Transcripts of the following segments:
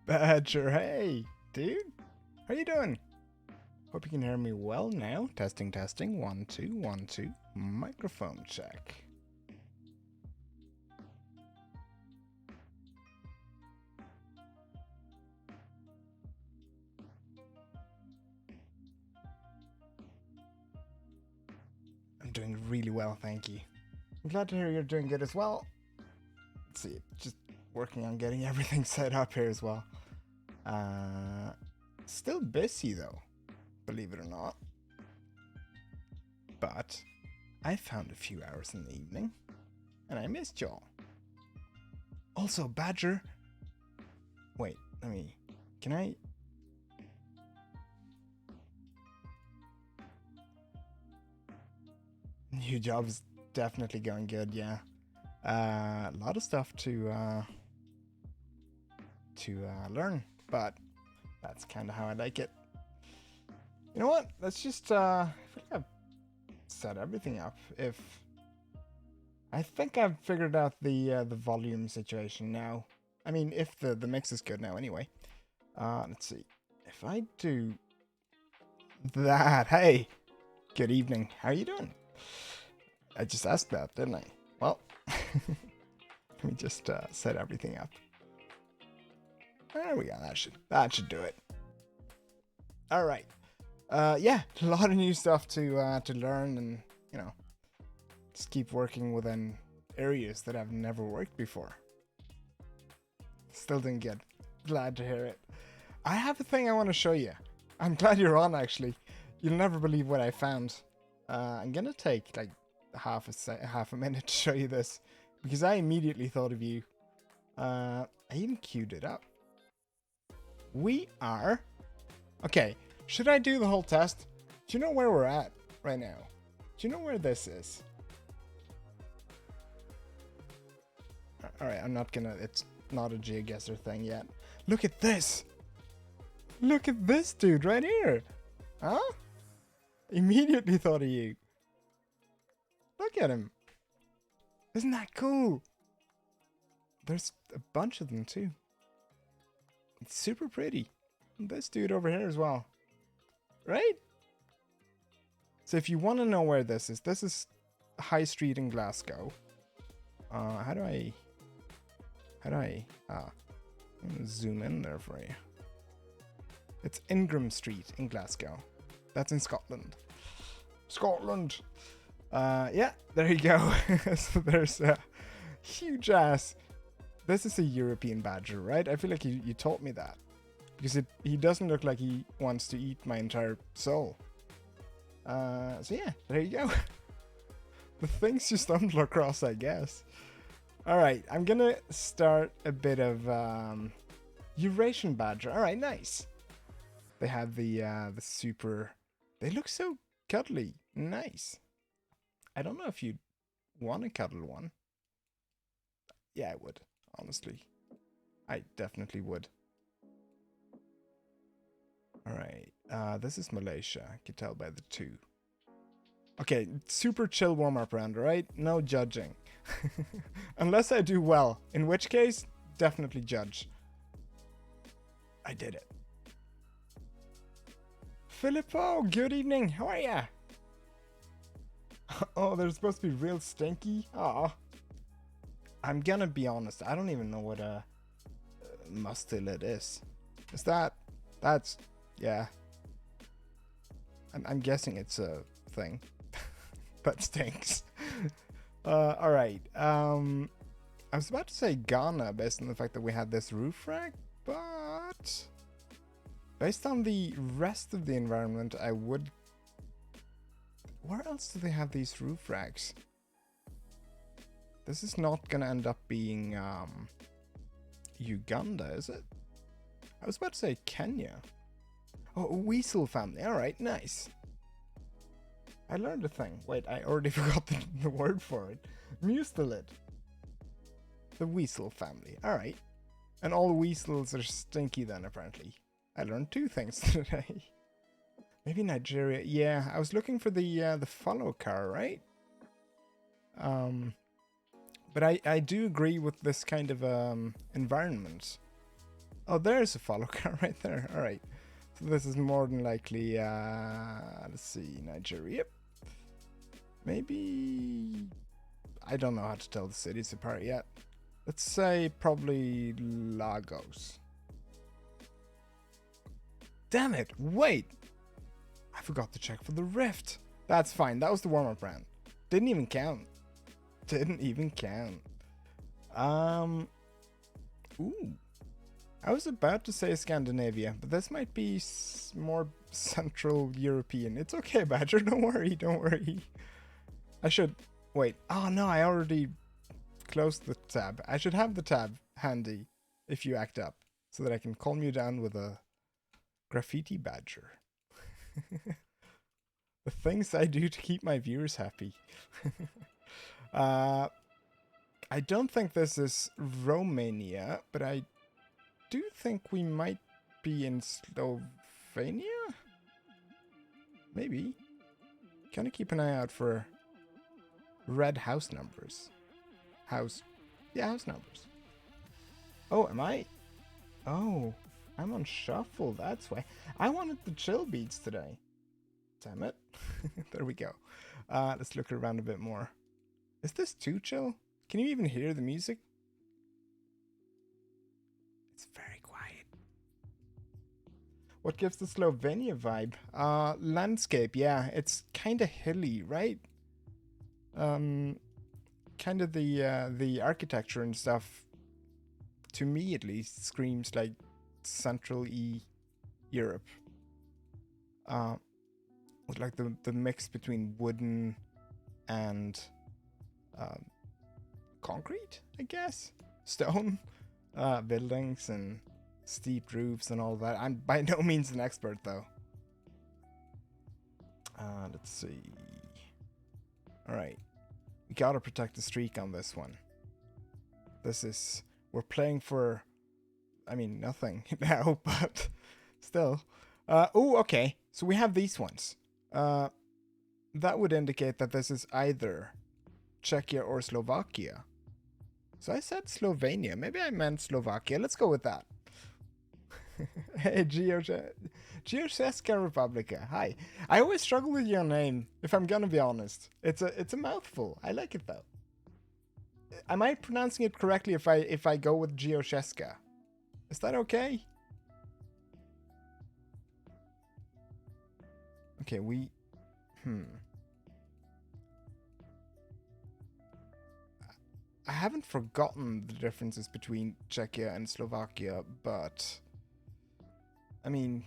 Badger, hey, dude. How you doing? Hope you can hear me well now. Testing, testing. 1, 2, 1, 2. Microphone check. I'm doing really well, thank you. I'm glad to hear you're doing good as well. Let's see, just working on getting everything set up here as well. Still busy though, believe it or not. But I found a few hours in the evening, and I missed y'all. Also, Badger. Wait, can I? New job is definitely going good, yeah. A lot of stuff to learn, but that's kind of how I like it. You know what? Let's just I think I've set everything up. I think I've figured out the volume situation now. I mean, if the mix is good now, anyway. Let's see. If I do that, hey, good evening. How are you doing? I just asked that, didn't I? Well, let me just set everything up. There we go. That should do it. All right. Yeah, a lot of new stuff to learn, and just keep working within areas that I've never worked before. Still didn't get. Glad to hear it. I have a thing I want to show you. I'm glad you're on, actually. You'll never believe what I found. I'm gonna take like half a minute to show you this, because I immediately thought of you. I even queued it up. We are... Okay, should I do the whole test? Do you know where we're at right now? Do you know where this is? Alright, I'm not gonna... It's not a GeoGuessr thing yet. Look at this! Look at this dude right here! Huh? Immediately thought of you. Look at him. Isn't that cool? There's a bunch of them too. It's super pretty. And this dude over here as well. Right? So if you want to know where this is High Street in Glasgow. How do I I'm gonna zoom in there for you. It's Ingram Street in Glasgow. That's in Scotland. Scotland! Yeah, there you go. So there's a huge ass. This is a European badger, right? I feel like you taught me that. Because he doesn't look like he wants to eat my entire soul. So yeah, there you go. The things you stumble across, I guess. Alright, I'm gonna start a bit of Eurasian badger. Alright, nice. They have the super... They look so cuddly. Nice. I don't know if you'd want to cuddle one. Yeah, I would, honestly. I definitely would. Alright, this is Malaysia. I can tell by the two. Okay, super chill warm-up round, right? No judging. Unless I do well, in which case, definitely judge. I did it. Filippo, good evening. How are ya? Oh, they're supposed to be real stinky? Aw. I'm gonna be honest, I don't even know what a mustard is. Is that... That's... Yeah. I'm guessing it's a thing. That stinks. Alright. I was about to say Ghana based on the fact that we had this roof rack, but... Based on the rest of the environment, I would... Where else do they have these roof racks? This is not gonna end up being Uganda, is it? I was about to say Kenya. Oh, a weasel family. Alright, nice. I learned a thing. Wait, I already forgot the word for it. Mustelid. The weasel family. Alright. And all weasels are stinky then, apparently. I learned 2 things today. Maybe Nigeria. Yeah, I was looking for the follow car, right? But I do agree with this kind of environment. Oh, there's a follow car right there. All right. So this is more than likely, let's see, Nigeria. Maybe, I don't know how to tell the cities apart yet. Let's say probably Lagos. Damn it, wait! I forgot to check for the Rift. That's fine, that was the warm-up round. Didn't even count. Didn't even count. Ooh. I was about to say Scandinavia, but this might be more Central European. It's okay, Badger, don't worry, don't worry. I should... Wait, oh no, I already closed the tab. I should have the tab handy if you act up, so that I can calm you down with a graffiti badger. The things I do to keep my viewers happy. I don't think this is Romania, but I do think we might be in Slovenia? Maybe. Kind of keep an eye out for red house numbers. House numbers. Oh, am I? Oh, I'm on shuffle, that's why. I wanted the chill beats today. Damn it. There we go. Let's look around a bit more. Is this too chill? Can you even hear the music? It's very quiet. What gives the Slovenia vibe? Landscape, yeah. It's kind of hilly, right? Kind of the architecture and stuff, to me at least, screams like Central Europe. With like the mix between wooden and concrete, I guess, stone buildings and steep roofs and all that. I'm by no means an expert though. Let's see. All right, we gotta protect the streak on this one. We're playing for, I mean, nothing now, but still. Oh, okay. So we have these ones. That would indicate that this is either Czechia or Slovakia. So I said Slovenia. Maybe I meant Slovakia. Let's go with that. Hey, GeoGuessr Republica. Hi. I always struggle with your name, if I'm gonna be honest. It's a mouthful. I like it though. Am I pronouncing it correctly if I go with GeoGuessr? Is that okay? Okay, I haven't forgotten the differences between Czechia and Slovakia, but I mean,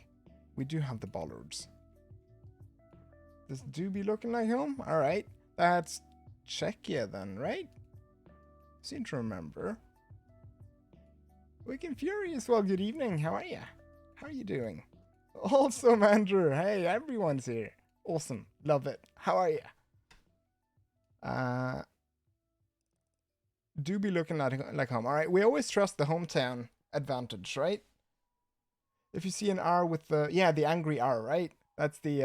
we do have the bollards. This do be looking like home? Alright, that's Czechia then, right? Seem to remember. Wicked Furious, well, good evening. How are ya? How are you doing? Awesome, Andrew. Hey, everyone's here. Awesome. Love it. How are ya? Do be looking like home. Alright, we always trust the hometown advantage, right? If you see an R with the angry R, right? That's the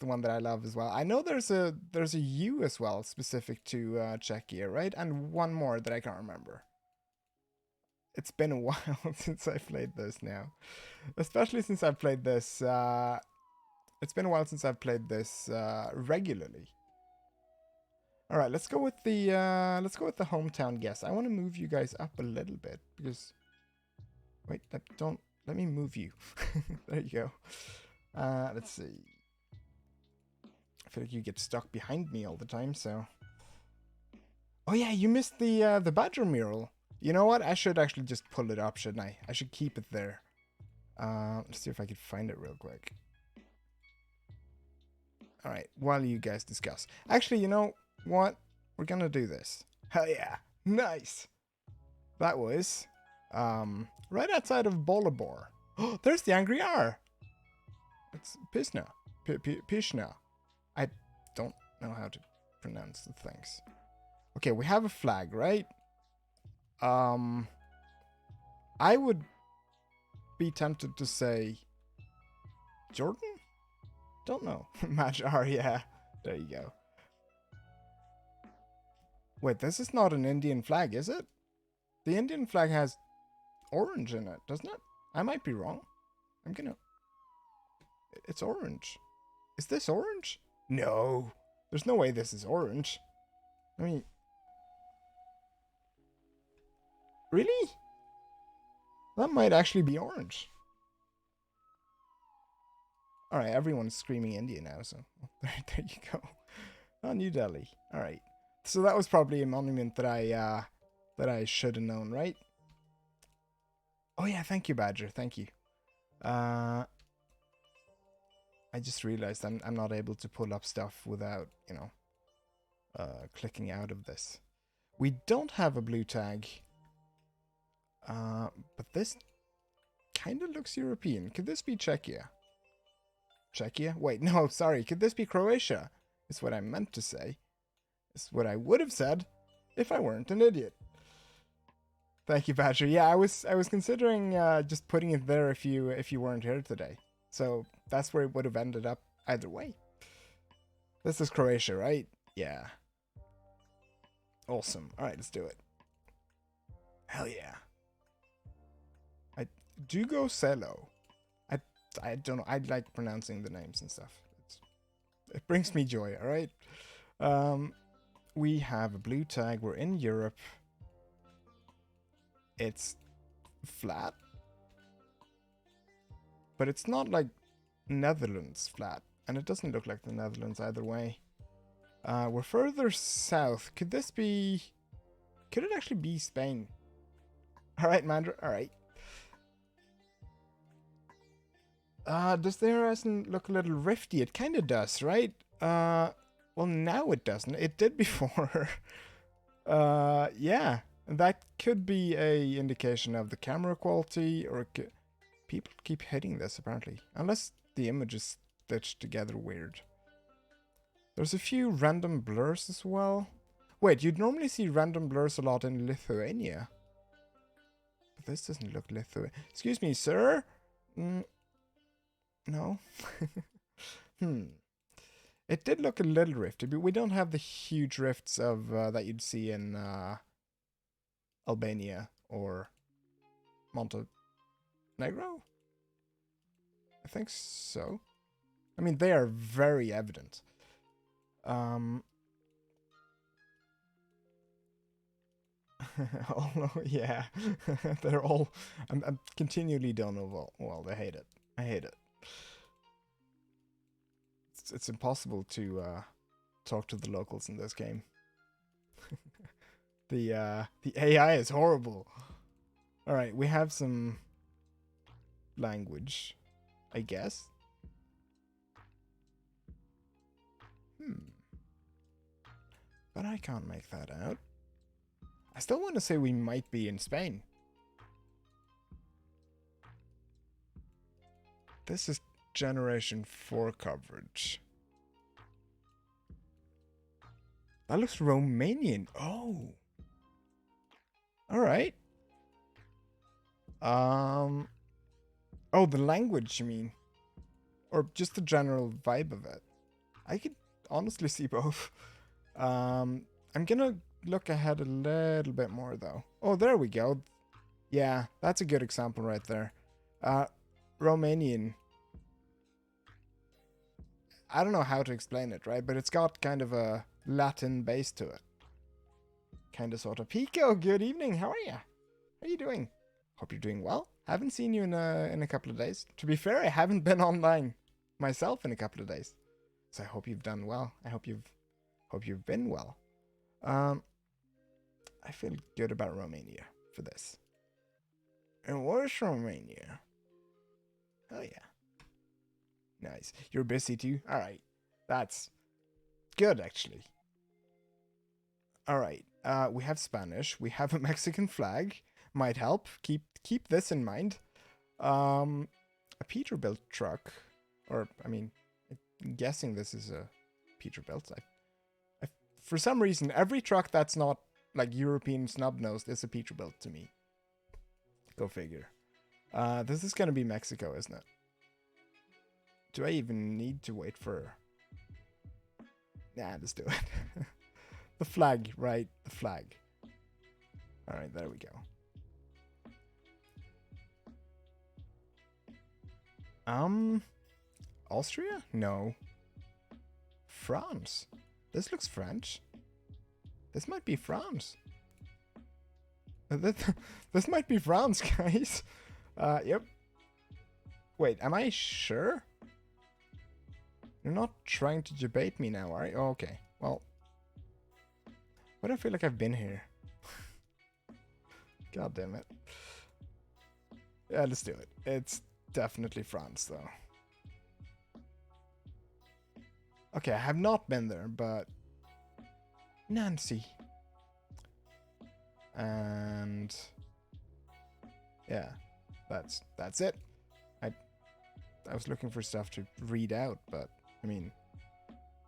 one that I love as well. I know there's a U as well, specific to Czechia, right? And one more that I can't remember. It's been a while since I played this now. Especially since I've played this it's been a while since I've played this regularly. Alright, let's go with the hometown guess. I want to move you guys up a little bit because wait, let me move you. There you go. Let's see. I feel like you get stuck behind me all the time, so. Oh yeah, you missed the badger mural. You know what? I should actually just pull it up, shouldn't I? I should keep it there. Let's see if I can find it real quick. Alright, while you guys discuss. Actually, you know what? We're gonna do this. Hell yeah. Nice. That was right outside of Bolibor. Oh, there's the Angry R. It's Pisna. Pishna. I don't know how to pronounce the things. Okay, we have a flag, right? I would be tempted to say Jordan? Don't know. Match R, yeah. There you go. Wait, this is not an Indian flag, is it? The Indian flag has orange in it, doesn't it? I might be wrong. I'm gonna... It's orange. Is this orange? No. There's no way this is orange. I mean... Really? That might actually be orange. Alright, everyone's screaming India now, so there you go. Oh, New Delhi. Alright. So that was probably a monument that I should have known, right? Oh yeah, thank you, Badger. Thank you. I just realized I'm not able to pull up stuff without, you know, clicking out of this. We don't have a blue tag. But this kind of looks European. Could this be Czechia? Czechia? Wait, no, sorry. Could this be Croatia? Is what I meant to say. It's what I would have said if I weren't an idiot. Thank you, Badger. Yeah, I was considering just putting it there if you weren't here today. So that's where it would have ended up either way. This is Croatia, right? Yeah. Awesome. All right, let's do it. Hell yeah. GeoGuessr. I don't know. I like pronouncing the names and stuff. It brings me joy. All right. We have a blue tag. We're in Europe. It's flat, but it's not like Netherlands flat, and it doesn't look like the Netherlands either way. We're further south. Could this be? Could it actually be Spain? All right, Mandra. All right. Does the horizon look a little rifty? It kind of does, right? Well, now it doesn't. It did before. Yeah. That could be a indication of the camera quality, or people keep hitting this, apparently. Unless the image is stitched together weird. There's a few random blurs as well. Wait, you'd normally see random blurs a lot in Lithuania. But this doesn't look Lithuanian. Excuse me, sir? No? It did look a little rifty, but we don't have the huge rifts of that you'd see in Albania or Montenegro? I think so. I mean, they are very evident. Oh, yeah. They're all... I'm continually don't know. Well, they hate it. I hate it. It's impossible to talk to the locals in this game. The AI is horrible. All right, we have some language, I guess. But I can't make that out. I still want to say we might be in Spain. This is Generation 4 coverage. That looks Romanian. Oh. Alright. Oh, the language, you mean? Or just the general vibe of it. I could honestly see both. I'm gonna look ahead a little bit more, though. Oh, there we go. Yeah, that's a good example right there. Romanian. I don't know how to explain it, right? But it's got kind of a Latin base to it. Kind of, sort of. Pico, good evening. How are you? How are you doing? Hope you're doing well. Haven't seen you in a couple of days. To be fair, I haven't been online myself in a couple of days. So I hope you've done well. I hope you've been well. I feel good about Romania for this. And where's Romania? Oh yeah. Nice. You're busy too? Alright. That's good, actually. Alright. We have Spanish. We have a Mexican flag. Might help. Keep this in mind. A Peterbilt truck. Or, I mean, I'm guessing this is a Peterbilt. For some reason, every truck that's not, like, European snub-nosed is a Peterbilt to me. Go figure. This is gonna be Mexico, isn't it? Do I even need to wait for... Nah, let's do it. The flag, right? The flag. Alright, there we go. Austria? No. France. This looks French. This might be France. This might be France, guys. Yep. Wait, am I sure? You're not trying to debate me now, are you? Oh, okay. Well. Why do I feel like I've been here? God damn it. Yeah, let's do it. It's definitely France, though. Okay, I have not been there, but... Nancy. And... yeah, that's it. I was looking for stuff to read out, but, I mean,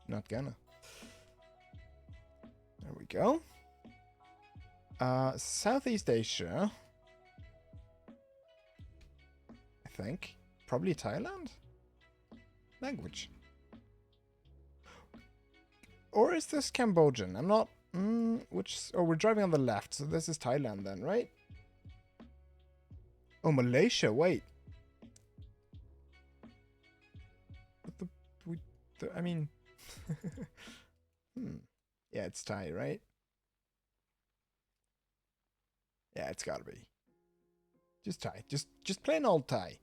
not gonna. There we go. Southeast Asia. I think. Probably Thailand? Language. Or is this Cambodian? I'm not... Oh, we're driving on the left, so this is Thailand then, right? Oh, Malaysia, wait. I mean... Yeah, it's Thai, right? Yeah, it's gotta be. Just Thai. Just plain old Thai.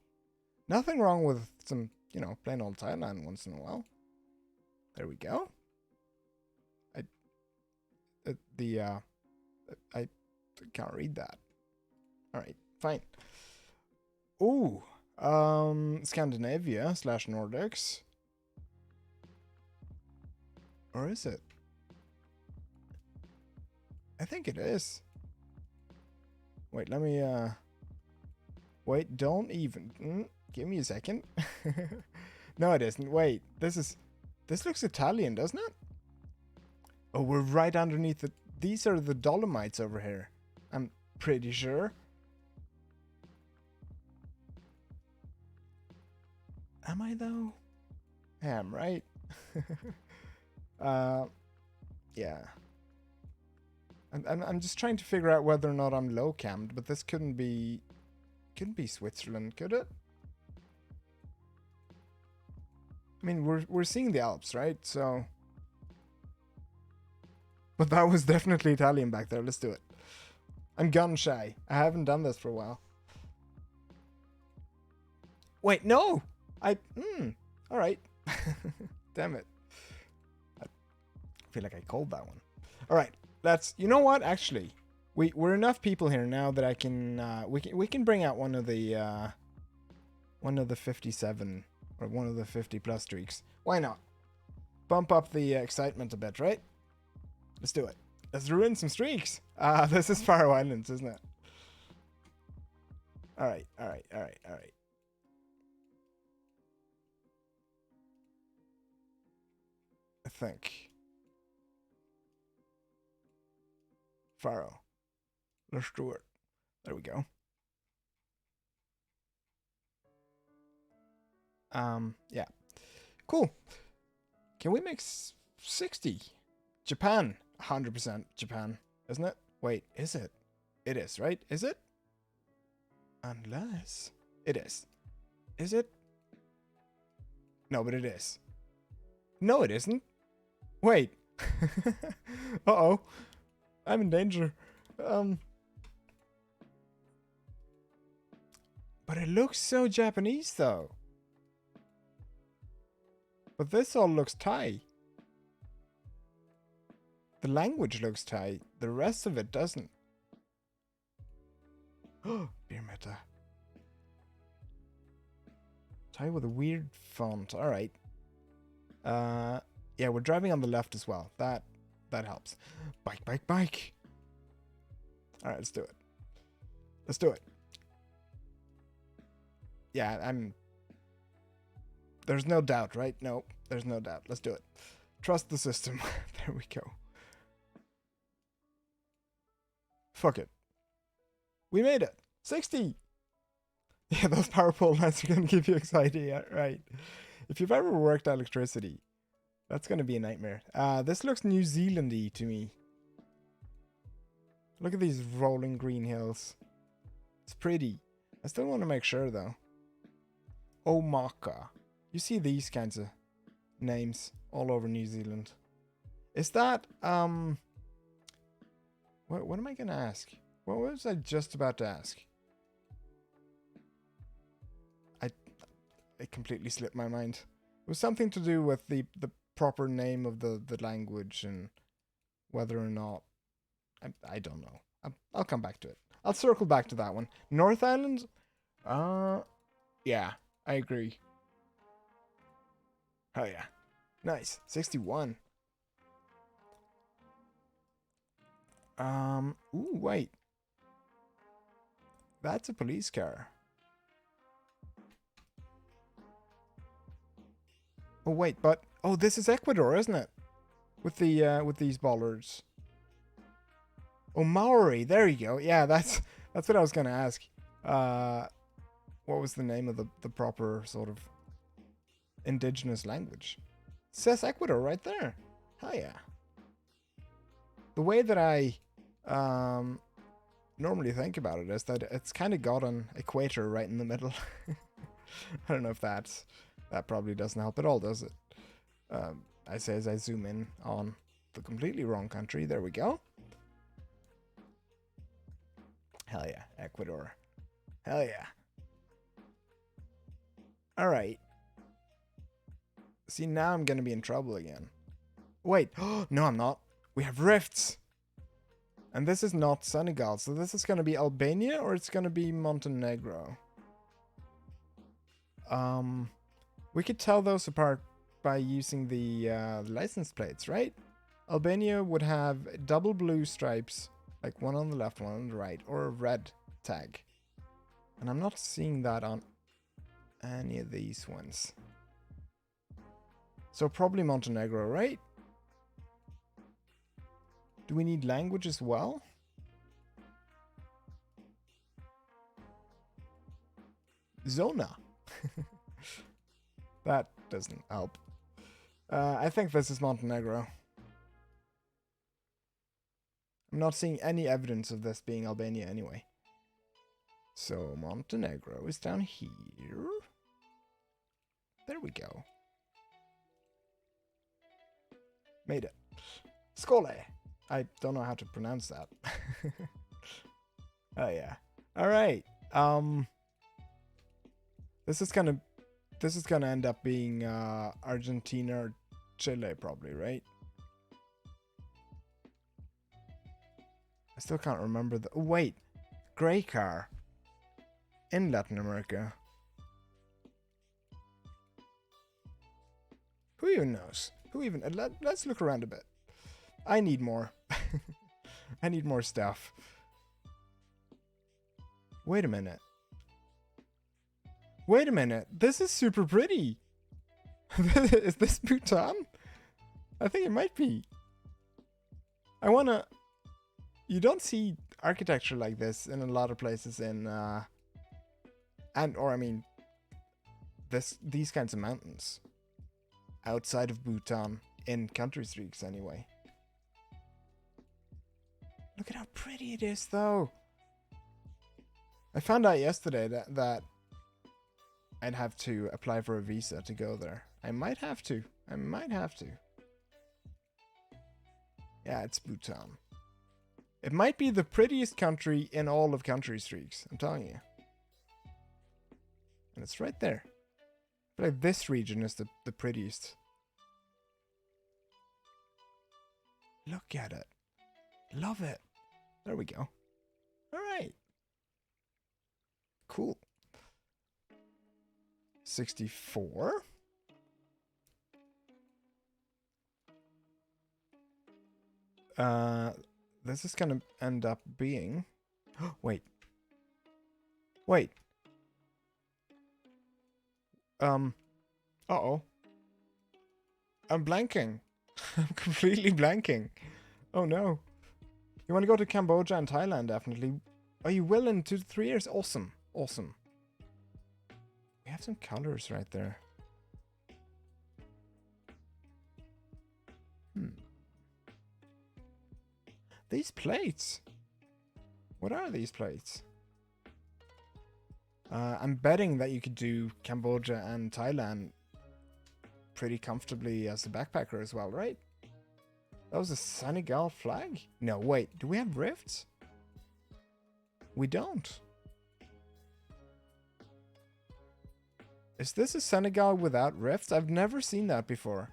Nothing wrong with some, you know, plain old Thailand once in a while. There we go. I can't read that. Alright, fine. Ooh. Scandinavia / Nordics. Or is it? I think it is. Wait, let me, wait, don't even... give me a second. No, it isn't. Wait, this looks Italian, doesn't it? Oh, we're right underneath the... These are the Dolomites over here. I'm pretty sure. Am I, though? I am, right? Yeah. I'm just trying to figure out whether or not I'm low cammed, but this couldn't be Switzerland, could it? I mean, we're seeing the Alps, right? So, but that was definitely Italian back there. Let's do it. I'm gun shy. I haven't done this for a while. Wait, no. All right. Damn it. I feel like I called that one. All right. You know what? Actually, we're enough people here now that I can we can bring out one of the 57 or one of the 50+ streaks. Why not? Bump up the excitement a bit, right? Let's do it. Let's ruin some streaks. This is Faroe Islands, isn't it? All right. I think. Faroe. Let's do it. There we go. Yeah. Cool. Can we make 60? Japan. 100% Japan, isn't it? Wait, is it? It is, right? Is it? Unless... It is. Is it? No, but it is. No, it isn't. Wait. Uh-oh. I'm in danger. But it looks so Japanese, though. But this all looks Thai. The language looks Thai. The rest of it doesn't. Oh, beer meta. Thai with a weird font. All right. Yeah, we're driving on the left as well. That helps. Bike. All right, let's do it. Let's do it. Yeah, there's no doubt, right? No, there's no doubt. Let's do it. Trust the system. There we go. Fuck it. We made it. 60. Yeah, those power pole lines are going to give you anxiety, yeah, right? If you've ever worked electricity, that's going to be a nightmare. This looks New Zealand-y to me. Look at these rolling green hills. It's pretty. I still want to make sure, though. Omaka. You see these kinds of names all over New Zealand. Is that, what am I going to ask? What was I just about to ask? It completely slipped my mind. It was something to do with the proper name of the language and whether or not... I don't know. I'll come back to it. I'll circle back to that one. North Island? Yeah, I agree. Oh yeah. Nice. 61. Ooh, wait. That's a police car. Oh wait, but this is Ecuador, isn't it? With the with these bollards. Oh, Maori. There you go. Yeah, that's what I was gonna ask. What was the name of the proper sort of indigenous language? It says Ecuador right there. Hell yeah. The way that I normally think about it is that it's kind of got an equator right in the middle. I don't know if that probably doesn't help at all, does it? I say as I zoom in on the completely wrong country. There we go. Hell yeah, Ecuador. Hell yeah. Alright. See, now I'm gonna be in trouble again. Wait, no I'm not. We have rifts. And this is not Senegal, so this is gonna be Albania or it's gonna be Montenegro. We could tell those apart by using the license plates, right? Albania would have double blue stripes, like one on the left, one on the right, or a red tag. And I'm not seeing that on any of these ones. So probably Montenegro, right? Do we need language as well? Zona. That doesn't help. I think this is Montenegro. I'm not seeing any evidence of this being Albania anyway. So Montenegro is down here. There we go. Made it. Skole. I don't know how to pronounce that. Oh yeah. All right. This is gonna end up being Argentina or Chile probably, right? I still can't remember the... Oh, wait. Grey car. In Latin America. Who even knows? Who even... Let's look around a bit. I need more. I need more stuff. Wait a minute. Wait a minute. This is super pretty. Is this Bhutan? I think it might be. I wanna... You don't see architecture like this in a lot of places in... these kinds of mountains. Outside of Bhutan. In country streaks, anyway. Look at how pretty it is, though. I found out yesterday that I'd have to apply for a visa to go there. I might have to. Yeah, it's Bhutan. It might be the prettiest country in all of country streaks. I'm telling you. And it's right there. I feel like this region is the prettiest. Look at it. Love it. There we go. Alright. Cool. 64. This is gonna end up being... Wait. Wait. Uh-oh. I'm blanking. I'm completely blanking. Oh no. You want to go to Cambodia and Thailand, definitely. Are you willing? 2 to 3 years? Awesome. Awesome. We have some colors right there. These plates. What are these plates? I'm betting that you could do Cambodia and Thailand pretty comfortably as a backpacker as well, right? That was a Senegal flag? No, wait. Do we have rifts? We don't. Is this a Senegal without rifts? I've never seen that before.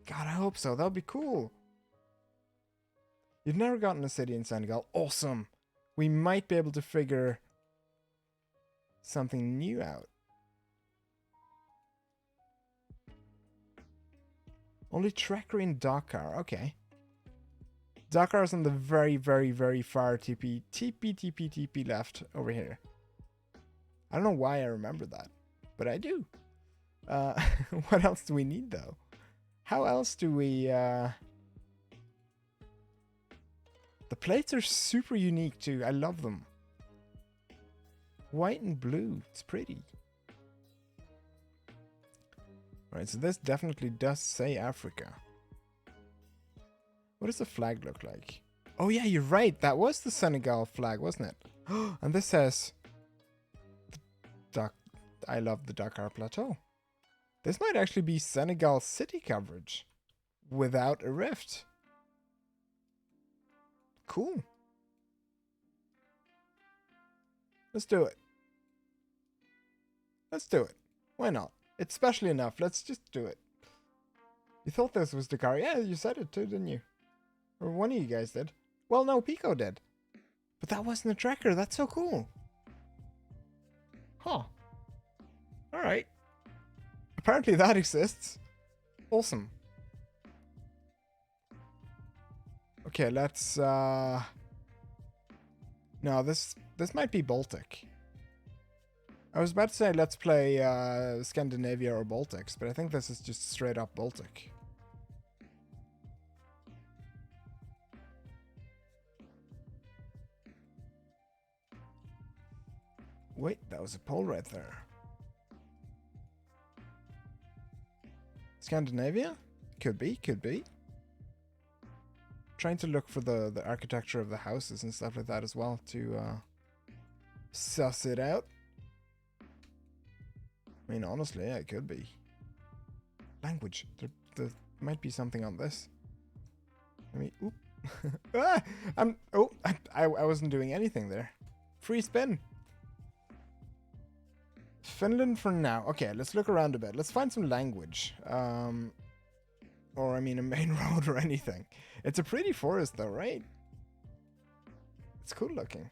God, I hope so. That would be cool. You've never gotten a city in Senegal. Awesome. We might be able to figure something new out. Only Trekker in Dakar. Okay. Dakar is on the very, very, very far TP left over here. I don't know why I remember that, but I do. What else do we need, though? How else do we... The plates are super unique, too. I love them. White and blue. It's pretty. Alright, so this definitely does say Africa. What does the flag look like? Oh yeah, you're right. That was the Senegal flag, wasn't it? And this says... I love the Dakar Plateau. This might actually be Senegal city coverage. Without a rift. Cool. Let's do it. Let's do it. Why not? It's special enough. Let's just do it. You thought this was Dakar. Yeah, you said it too, didn't you? Or one of you guys did. Well, no, Pico did. But that wasn't a tracker. That's so cool. Huh. Alright. Apparently that exists. Awesome. Okay, let's... No, this might be Baltic. I was about to say let's play Scandinavia or Baltics, but I think this is just straight up Baltic. Wait, that was a pole right there. Scandinavia? Could be, could be. Trying to look for the architecture of the houses and stuff like that as well to suss it out. I mean, honestly, yeah, it could be. Language. There might be something on this. I mean, oop. I wasn't doing anything there. Free spin. Finland for now. Okay, let's look around a bit. Let's find some language. Or, I mean, a main road or anything. It's a pretty forest, though, right? It's cool looking.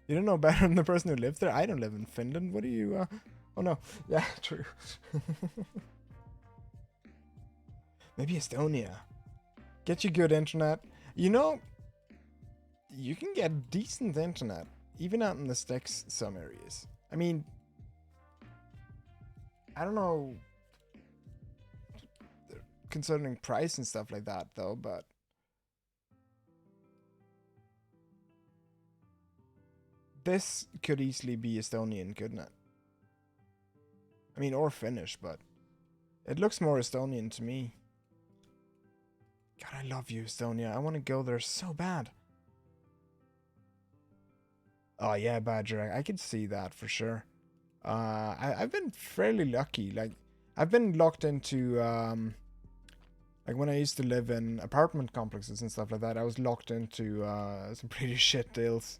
You don't know better than the person who lives there? I don't live in Finland. What do you, Oh, no. Yeah, true. Maybe Estonia. Get you good internet. You know, you can get decent internet. Even out in the sticks, some areas. I mean, I don't know concerning price and stuff like that, though, but this could easily be Estonian, couldn't it? I mean, or Finnish, but it looks more Estonian to me. God, I love you, Estonia. I want to go there so bad. Oh yeah, Badger. I could see that for sure. I've been fairly lucky. Like, I've been locked into like when I used to live in apartment complexes and stuff like that. I was locked into some pretty shit deals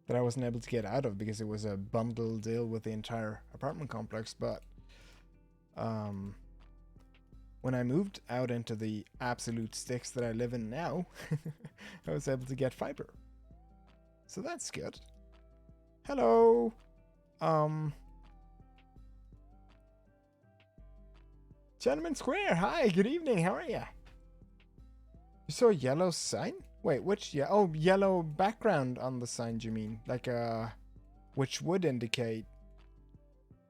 that I wasn't able to get out of because it was a bundle deal with the entire apartment complex. But when I moved out into the absolute sticks that I live in now, I was able to get fiber. So that's good. Hello. Gentleman Square. Hi. Good evening. How are you? You saw a yellow sign? Wait, which? Yeah. Oh, yellow background on the sign. You mean like which would indicate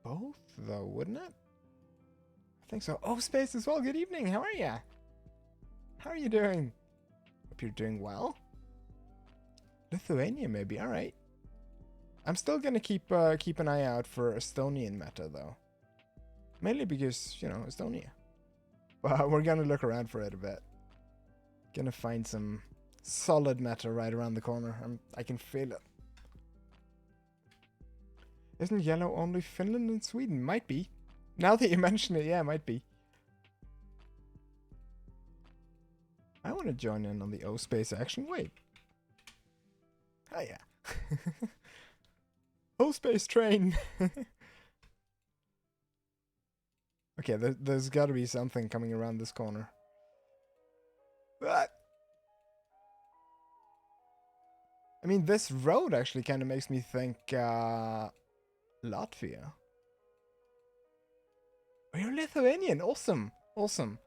both, though, wouldn't it? I think so. Oh, Space as well. Good evening. How are you? How are you doing? Hope you're doing well. Lithuania, maybe. All right. I'm still gonna keep an eye out for Estonian meta though, mainly because, you know, Estonia. But we're gonna look around for it a bit. Gonna find some solid meta right around the corner. I can feel it. Isn't yellow only Finland and Sweden? Might be. Now that you mention it, yeah, might be. I want to join in on the O space action. Wait. Oh yeah. O space train. Okay, there's got to be something coming around this corner. What? I mean, this road actually kind of makes me think Latvia. Oh, you're Lithuanian. Awesome. Awesome.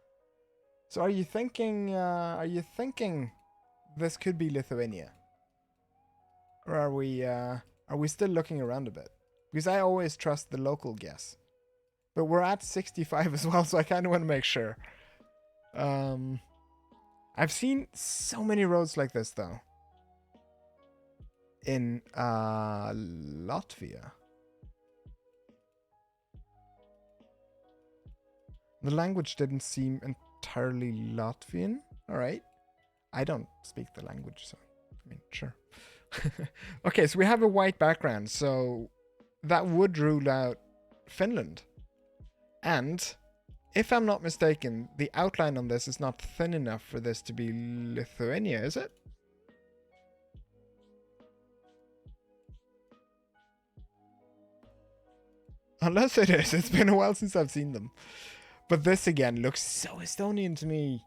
So are you thinking this could be Lithuania? Or are we still looking around a bit? Because I always trust the local guess. But we're at 65 as well, so I kind of want to make sure. I've seen so many roads like this though. In Latvia. The language didn't seem entirely Latvian. Alright. I don't speak the language, so I mean, sure. Okay, so we have a white background, so that would rule out Finland. And if I'm not mistaken, the outline on this is not thin enough for this to be Lithuania, is it? Unless it is. It's been a while since I've seen them. But this again looks so Estonian to me.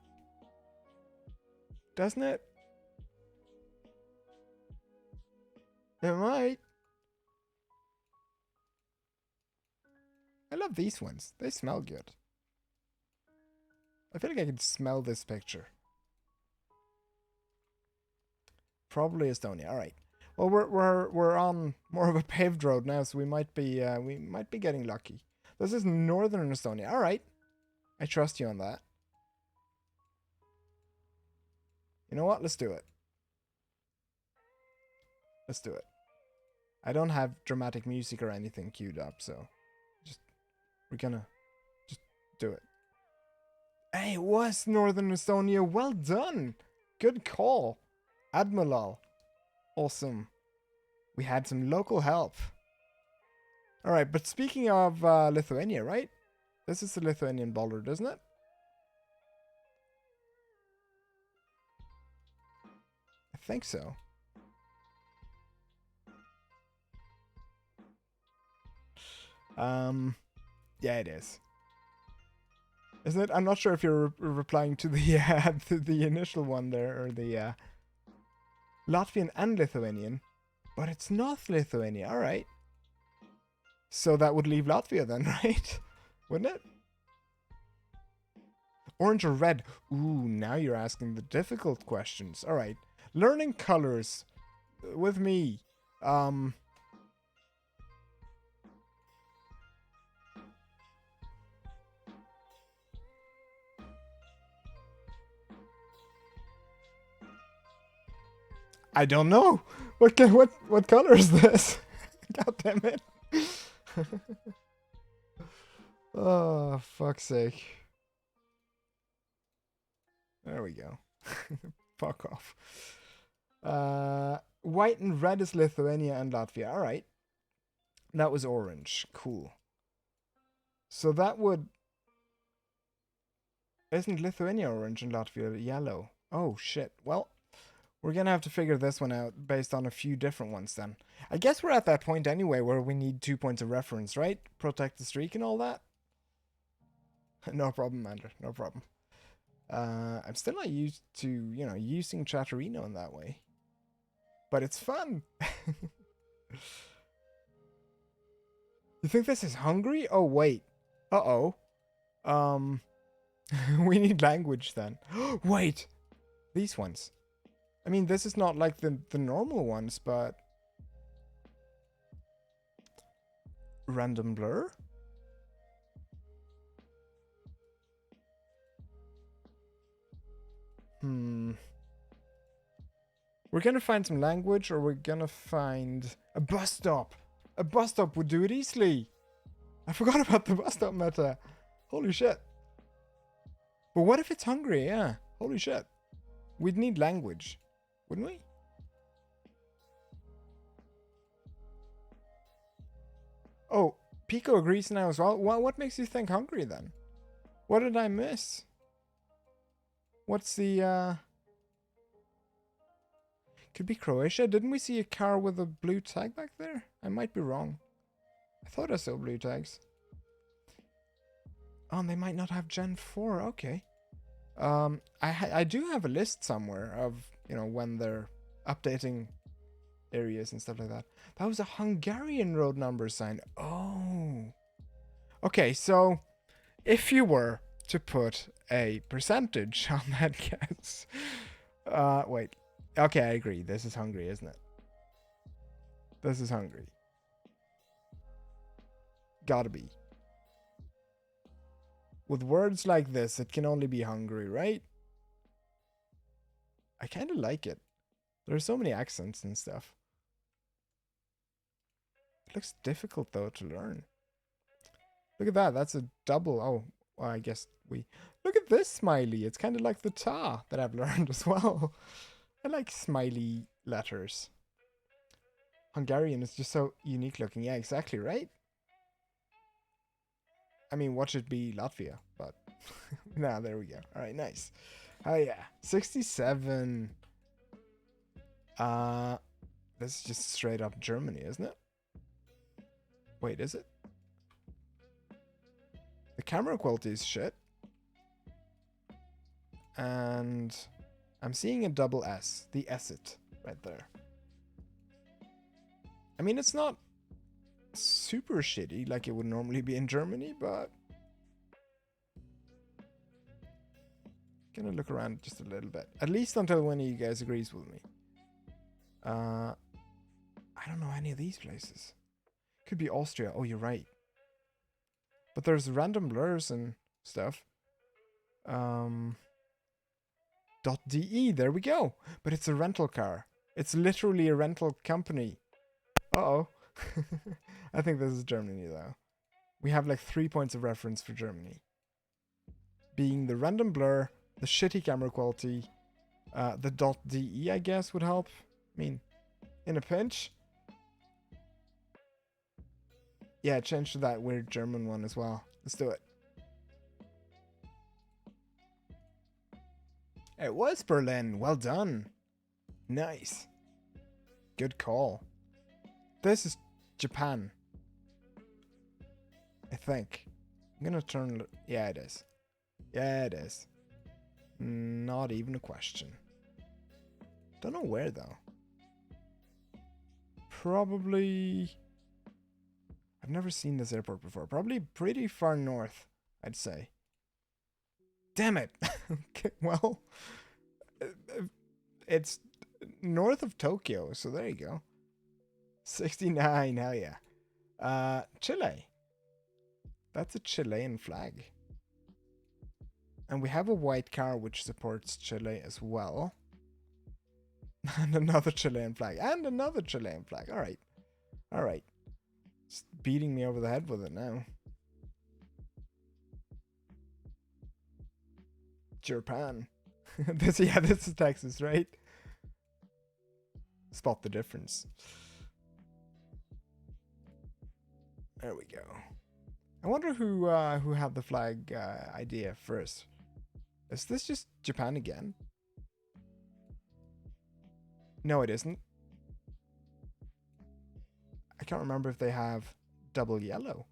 Doesn't it? It might. I love these ones. They smell good. I feel like I can smell this picture. Probably Estonia. All right. Well, we're on more of a paved road now, so we might be getting lucky. This is northern Estonia. All right. I trust you on that. You know what? Let's do it. Let's do it. I don't have dramatic music or anything queued up, so we're gonna just do it. Hey, it was northern Estonia. Well done. Good call. Admiral. Awesome. We had some local help. Alright, but speaking of Lithuania, right? This is the Lithuanian boulder, isn't it? I think so. Yeah, it is. Isn't it? I'm not sure if you're replying to the to the initial one there, or the Latvian and Lithuanian, but it's not Lithuania. All right. So that would leave Latvia then, right? Wouldn't it? Orange or red? Ooh, now you're asking the difficult questions. All right. Learning colors with me. I don't know. What color is this? God damn it. Oh, fuck's sake. There we go. Fuck off. White and red is Lithuania and Latvia. Alright. That was orange. Cool. So that would... Isn't Lithuania orange and Latvia yellow? Oh, shit. Well, we're gonna have to figure this one out based on a few different ones then. I guess we're at that point anyway where we need 2 points of reference, right? Protect the streak and all that. No problem, Mander. No problem. I'm still not used to, you know, using Chatterino in that way. But it's fun. You think this is Hungary? Oh, wait. Uh-oh. We need language then. Wait. These ones. I mean, this is not like the normal ones, but... Random blur? We're gonna find some language, or we're gonna find a bus stop. A bus stop would do it easily. I forgot about the bus stop meta. Holy shit. But what if it's Hungary? Yeah. Holy shit. We'd need language, wouldn't we? Oh, Pico agrees now as well. What makes you think Hungary then? What did I miss? What's the could be Croatia? Didn't we see a car with a blue tag back there? I might be wrong. I thought I saw blue tags. Oh, and they might not have Gen 4. Okay. I do have a list somewhere of, you know, when they're updating areas and stuff like that. That was a Hungarian road number sign. Oh. Okay, so if you were to put a percentage on that guess. Wait. Okay, I agree. This is Hungary, isn't it? This is Hungary. Gotta be. With words like this, it can only be Hungary, right? I kind of like it. There's so many accents and stuff. It looks difficult, though, to learn. Look at that. That's a double. Oh, well, I guess we... Look at this smiley. It's kind of like the ta that I've learned as well. I like smiley letters. Hungarian is just so unique looking. Yeah, exactly, right? I mean, what should be Latvia? But, nah, there we go. All right, nice. Oh, yeah. 67. This is just straight up Germany, isn't it? Wait, is it? The camera quality is shit. And I'm seeing a double S. The S-it right there. I mean, it's not super shitty like it would normally be in Germany, but gonna look around just a little bit. At least until one of you guys agrees with me. I don't know any of these places. Could be Austria. Oh, you're right. But there's random blurs and stuff. .de, there we go. But it's a rental car. It's literally a rental company. Uh-oh. I think this is Germany, though. We have like 3 points of reference for Germany. Being the random blur, the shitty camera quality, the .de, I guess, would help. I mean, in a pinch. Yeah, change to that weird German one as well. Let's do it. It was Berlin. Well done. Nice. Good call. This is Japan. I think. I'm gonna turn... Yeah, it is. Yeah, it is. Not even a question. Don't know where, though. Probably... I've never seen this airport before. Probably pretty far north, I'd say. Damn it! Okay, well... It's north of Tokyo, so there you go. 69, hell yeah. Chile. That's a Chilean flag. And we have a white car which supports Chile as well. And another Chilean flag. And another Chilean flag. Alright. Alright. It's beating me over the head with it now. Japan. This is Texas, right? Spot the difference. There we go. I wonder who had the flag idea first. Is this just Japan again? No, it isn't. I can't remember if they have double yellow.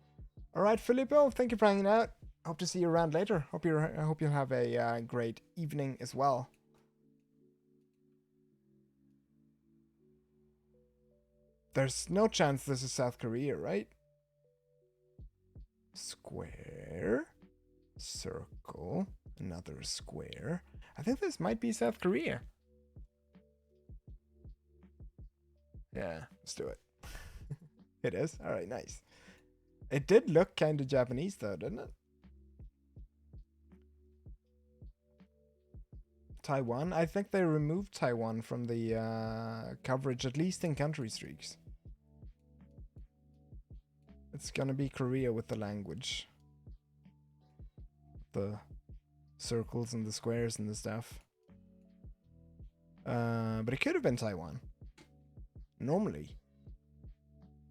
All right, Filippo, thank you for hanging out. Hope to see you around later. I hope you have a great evening as well. There's no chance this is South Korea, right? Square, circle, another square. I think this might be South Korea. Yeah, let's do it. It is? Alright, nice. It did look kind of Japanese though, didn't it? Taiwan? I think they removed Taiwan from the coverage, at least in country streaks. It's gonna be Korea with the language. The circles and the squares and the stuff. But it could have been Taiwan. Normally.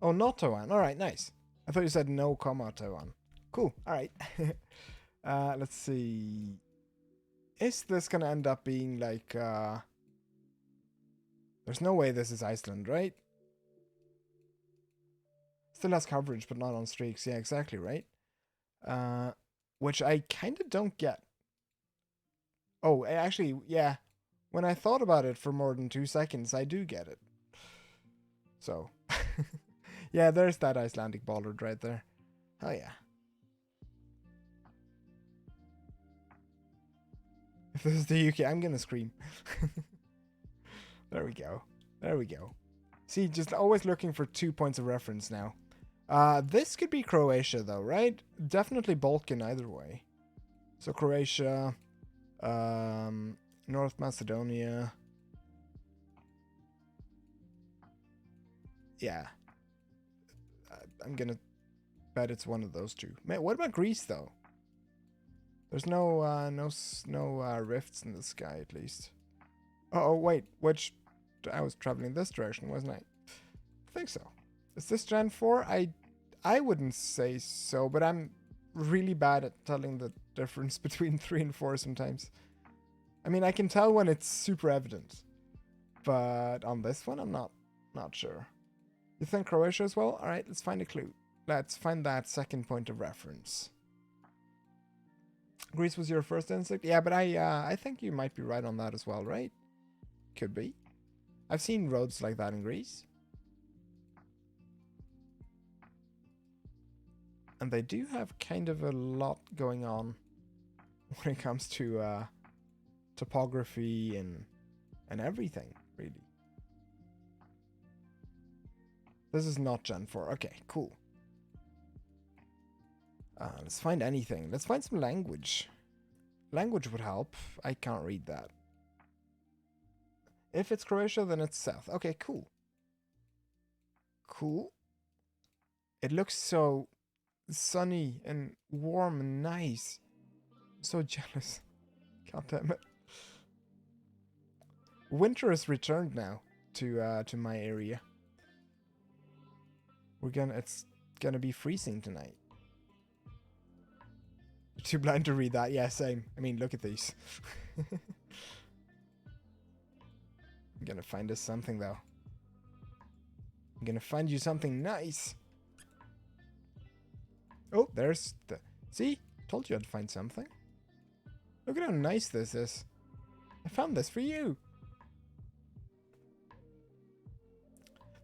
Oh, not Taiwan. Alright, nice. I thought you said no comma Taiwan. Cool. All right. Let's see. Is this gonna end up being like? There's no way this is Iceland, right? Still has coverage, but not on streaks. Yeah, exactly, right? Which I kind of don't get. Oh, actually, yeah. When I thought about it for more than 2 seconds, I do get it. So, yeah, there's that Icelandic bollard right there. Oh, yeah. If this is the UK, I'm gonna scream. There we go. There we go. See, just always looking for 2 points of reference now. This could be Croatia, though, right? Definitely Balkan either way. So Croatia, North Macedonia. Yeah. I'm gonna bet it's one of those two. Man, what about Greece, though? There's no rifts in the sky, at least. Oh, wait, which... I was traveling this direction, wasn't I? I think so. Is this Gen 4? I wouldn't say so, but I'm really bad at telling the difference between 3 and 4 sometimes. I mean, I can tell when it's super evident, but on this one, I'm not sure. You think Croatia as well? All right, let's find a clue. Let's find that second point of reference. Greece was your first instinct? Yeah, but I think you might be right on that as well, right? Could be. I've seen roads like that in Greece. And they do have kind of a lot going on when it comes to topography and everything, really. This is not Gen 4. Okay, cool. Let's find anything. Let's find some language. Language would help. I can't read that. If it's Croatia, then it's south. Okay, cool. Cool. It looks so sunny and warm and nice. I'm so jealous. God damn it. Winter has returned now to my area. It's gonna be freezing tonight. Too blind to read that. Yeah, same. I mean, look at these. I'm gonna find us something, though. I'm gonna find you something nice. Oh, there's the... See? Told you I'd find something. Look at how nice this is. I found this for you.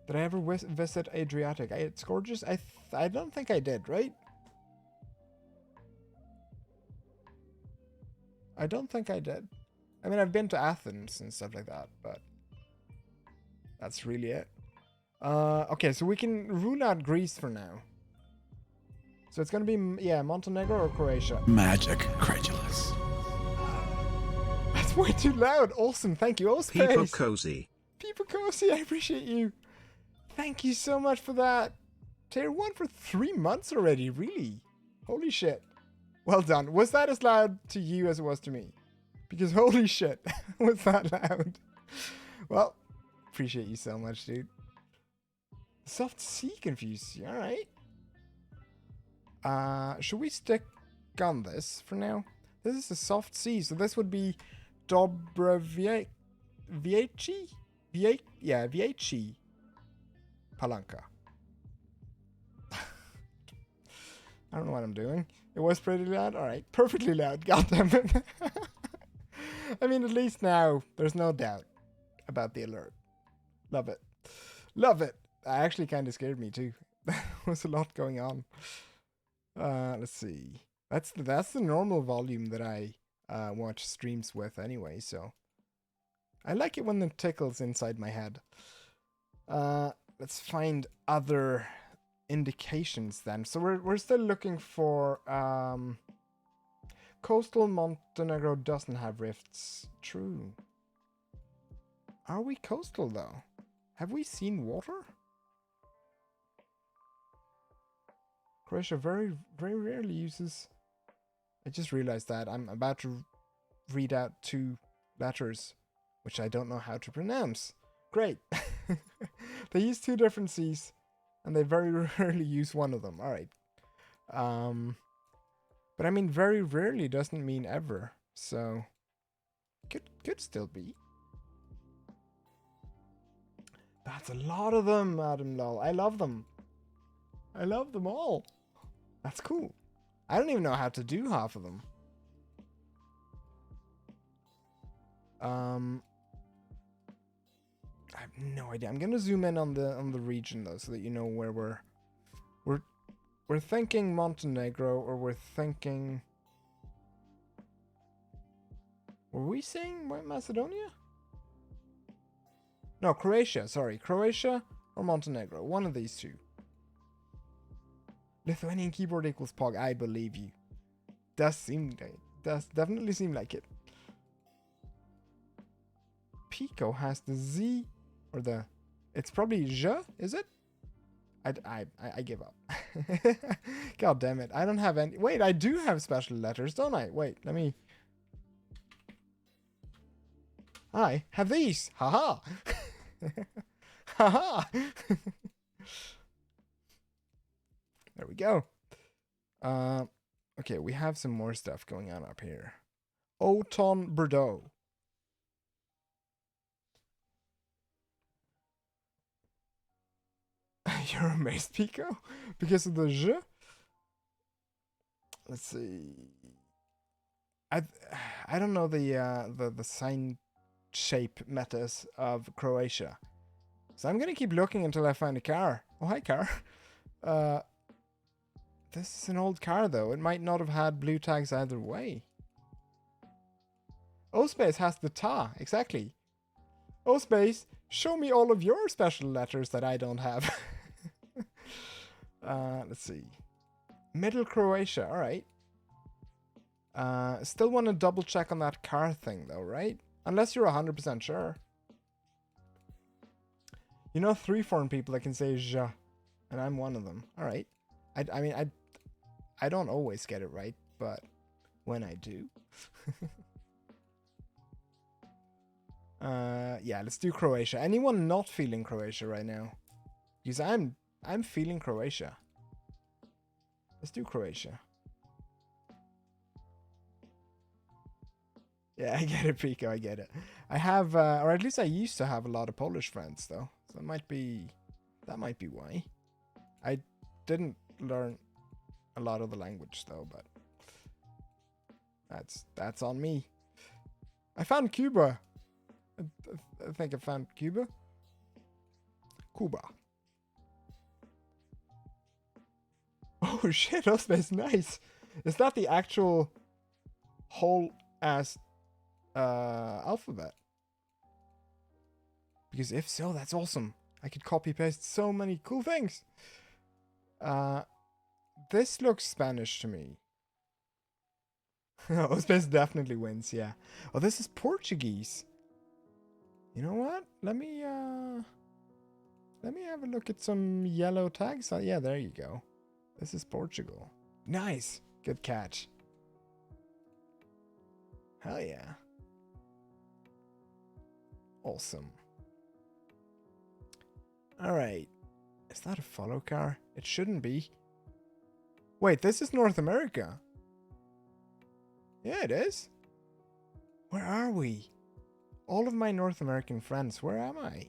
Did I ever visit Adriatic? It's gorgeous. I don't think I did, right? I don't think I did. I mean, I've been to Athens and stuff like that, but that's really it. Okay, so we can rule out Greece for now. So it's gonna be, yeah, Montenegro or Croatia. Magic credulous. That's way too loud. Awesome, thank you. Oh, space. People cozy. People cozy, I appreciate you. Thank you so much for that. Tier 1 for 3 months already, really? Holy shit. Well done. Was that as loud to you as it was to me? Because holy shit, was that loud? Well, appreciate you so much, dude. Soft C confused you, alright. Should we stick on this for now? This is a soft C, so this would be Vieci? Yeah, Vieci Palanka. I don't know what I'm doing. It was pretty loud? Alright, perfectly loud, goddammit. I mean, at least now, there's no doubt about the alert. Love it. Love it. That actually kind of scared me too. There was a lot going on. Let's see. That's the normal volume that I watch streams with anyway, so I like it when it tickles inside my head. Let's find other indications then. So we're still looking for coastal Montenegro doesn't have rifts. True. Are we coastal though? Have we seen water? Croatia very rarely uses... I just realized that I'm about to read out 2 letters which I don't know how to pronounce. Great. They use 2 different C's. and they very rarely use one of them. All right. But I mean, very rarely doesn't mean ever. So could still be. That's a lot of them, Adam Lol. I love them. I love them all. That's cool. I don't even know how to do half of them. I have no idea. I'm gonna zoom in on the region though, so that you know where we're thinking Montenegro, or we're thinking. Were we saying Macedonia? No, Croatia. Sorry, Croatia or Montenegro. One of these two. Lithuanian keyboard equals Pog. I believe you. Does definitely seem like it. Pico has the Z or the. It's probably Je, is it? I give up. God damn it! I don't have any. Wait, I do have special letters, don't I? Wait, let me. I have these. Haha. Haha. There we go. Okay, we have some more stuff going on up here. Auton Bordeaux. You're amazed, Pico? Because of the je? Let's see. I don't know the sign shape metas of Croatia. So I'm gonna keep looking until I find a car. Oh, hi, car. This is an old car, though. It might not have had blue tags either way. O-Space has the ta, exactly. O-Space, show me all of your special letters that I don't have. Let's see. Middle Croatia, alright. Still want to double check on that car thing, though, right? Unless you're 100% sure. You know 3 foreign people that can say ja, and I'm one of them. Alright. I mean, I don't always get it right, but when I do. Yeah, let's do Croatia. Anyone not feeling Croatia right now? Because I'm feeling Croatia. Let's do Croatia. Yeah, I get it, Pico, I get it. I have, or at least I used to have a lot of Polish friends, though. So that might be why. I didn't learn a lot of the language, though, but that's on me. I found Cuba. I think I found Cuba. Cuba. Oh shit, that's nice. Is that the actual whole ass alphabet? Because if so, that's awesome. I could copy paste so many cool things. This looks Spanish to me. Oh, Space definitely wins, yeah. Oh, this is Portuguese. You know what? Let me have a look at some yellow tags. Oh, yeah, there you go. This is Portugal. Nice. Good catch. Hell yeah. Awesome. Alright. Is that a follow car? It shouldn't be. Wait, this is North America. Yeah, it is. Where are we? All of my North American friends, where am I?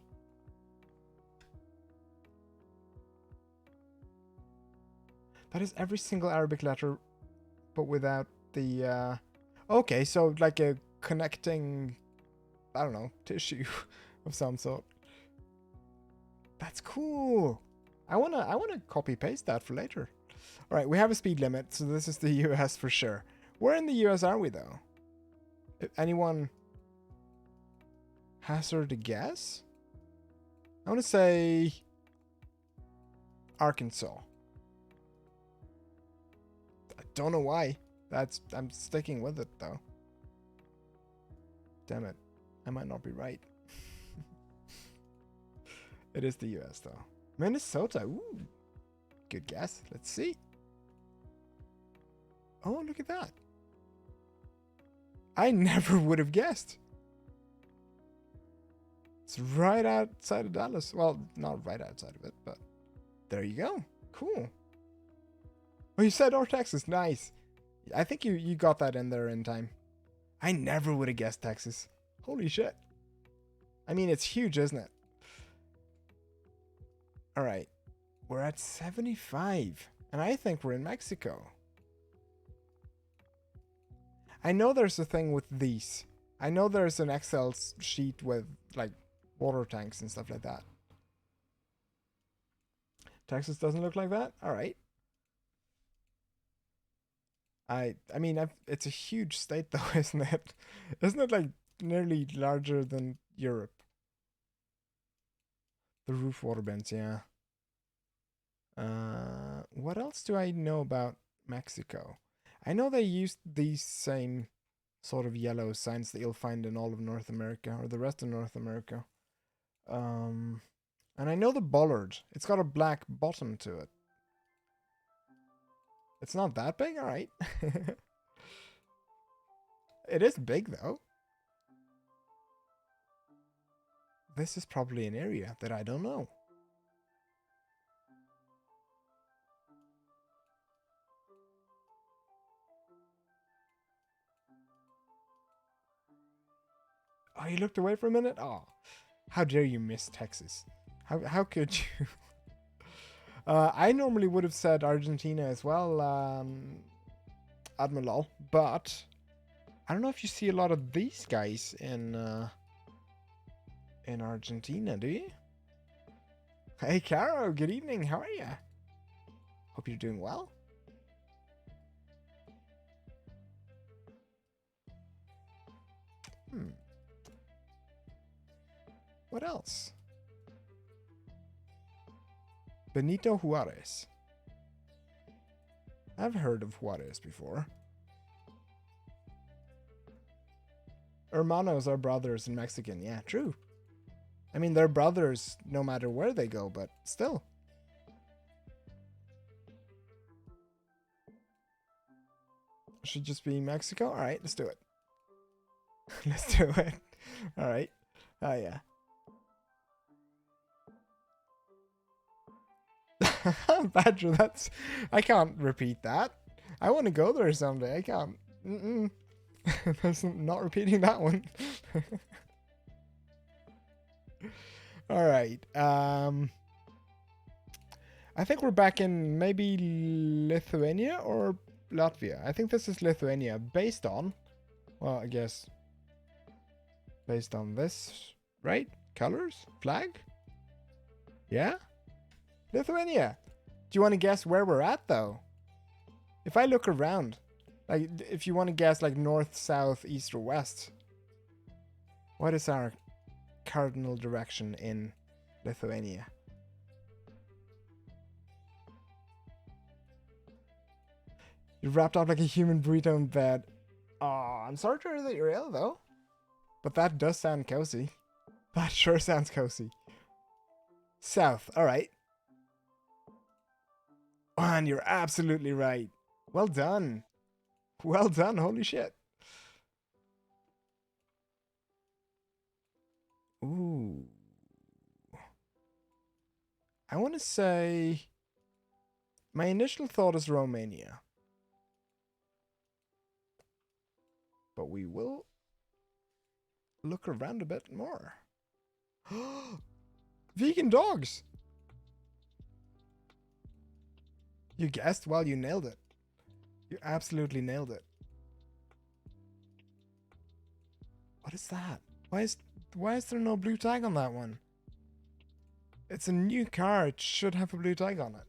That is every single Arabic letter, but without the, Okay, so like a connecting, I don't know, tissue of some sort. That's cool. I wanna copy paste that for later. All right, we have a speed limit, so this is the US for sure. Where in the US are we, though? If anyone hazard a guess? I want to say Arkansas. I don't know why. I'm sticking with it, though. Damn it. I might not be right. It is the US, though. Minnesota. Ooh. Good guess. Let's see. Oh, look at that. I never would have guessed. It's right outside of Dallas. Well, not right outside of it, but There you go. Cool. Oh, you said North Texas. Nice. I think you got that in there in time. I never would have guessed Texas. Holy shit. I mean, it's huge, isn't it? All right. We're at 75. And I think we're in Mexico. I know there's a thing with these. I know there's an Excel sheet with, like, water tanks and stuff like that. Texas doesn't look like that? All right. I mean, it's a huge state, though, isn't it? Isn't it, like, nearly larger than Europe? The roof water vents, yeah. What else do I know about Mexico? I know they used these same sort of yellow signs that you'll find in all of North America, or the rest of North America. And I know the bollard. It's got a black bottom to it. It's not that big? Alright. It is big, though. This is probably an area that I don't know. Oh, you looked away for a minute? Oh, how dare you miss Texas? How could you? I normally would have said Argentina as well, Admiral, but I don't know if you see a lot of these guys in Argentina, do you? Hey, Caro, good evening. How are you? Hope you're doing well. What else? Benito Juarez. I've heard of Juarez before. Hermanos are brothers in Mexican. Yeah, true. I mean, they're brothers no matter where they go, but still. Should just be Mexico? Alright, let's do it. Let's do it. Alright. Oh, yeah. Badger, that's... I can't repeat that. I want to go there someday. I can't. That's not repeating that one. Alright. I think we're back in maybe Lithuania or Latvia. I think this is Lithuania. Based on... Well, I guess... Based on this, right? Colors? Flag? Yeah? Lithuania. Do you want to guess where we're at, though? If I look around, like, if you want to guess, like, north, south, east, or west, what is our cardinal direction in Lithuania? You're wrapped up like a human burrito in bed. Oh, I'm sorry to hear that you're ill, though. But that does sound cozy. That sure sounds cozy. South, alright. And you're absolutely right. Well done. Well done, holy shit. Ooh. I want to say... My initial thought is Romania. But we will look around a bit more. Vegan dogs! You guessed? Well, you nailed it. You absolutely nailed it. What is that? Why is there no blue tag on that one? It's a new car. It should have a blue tag on it.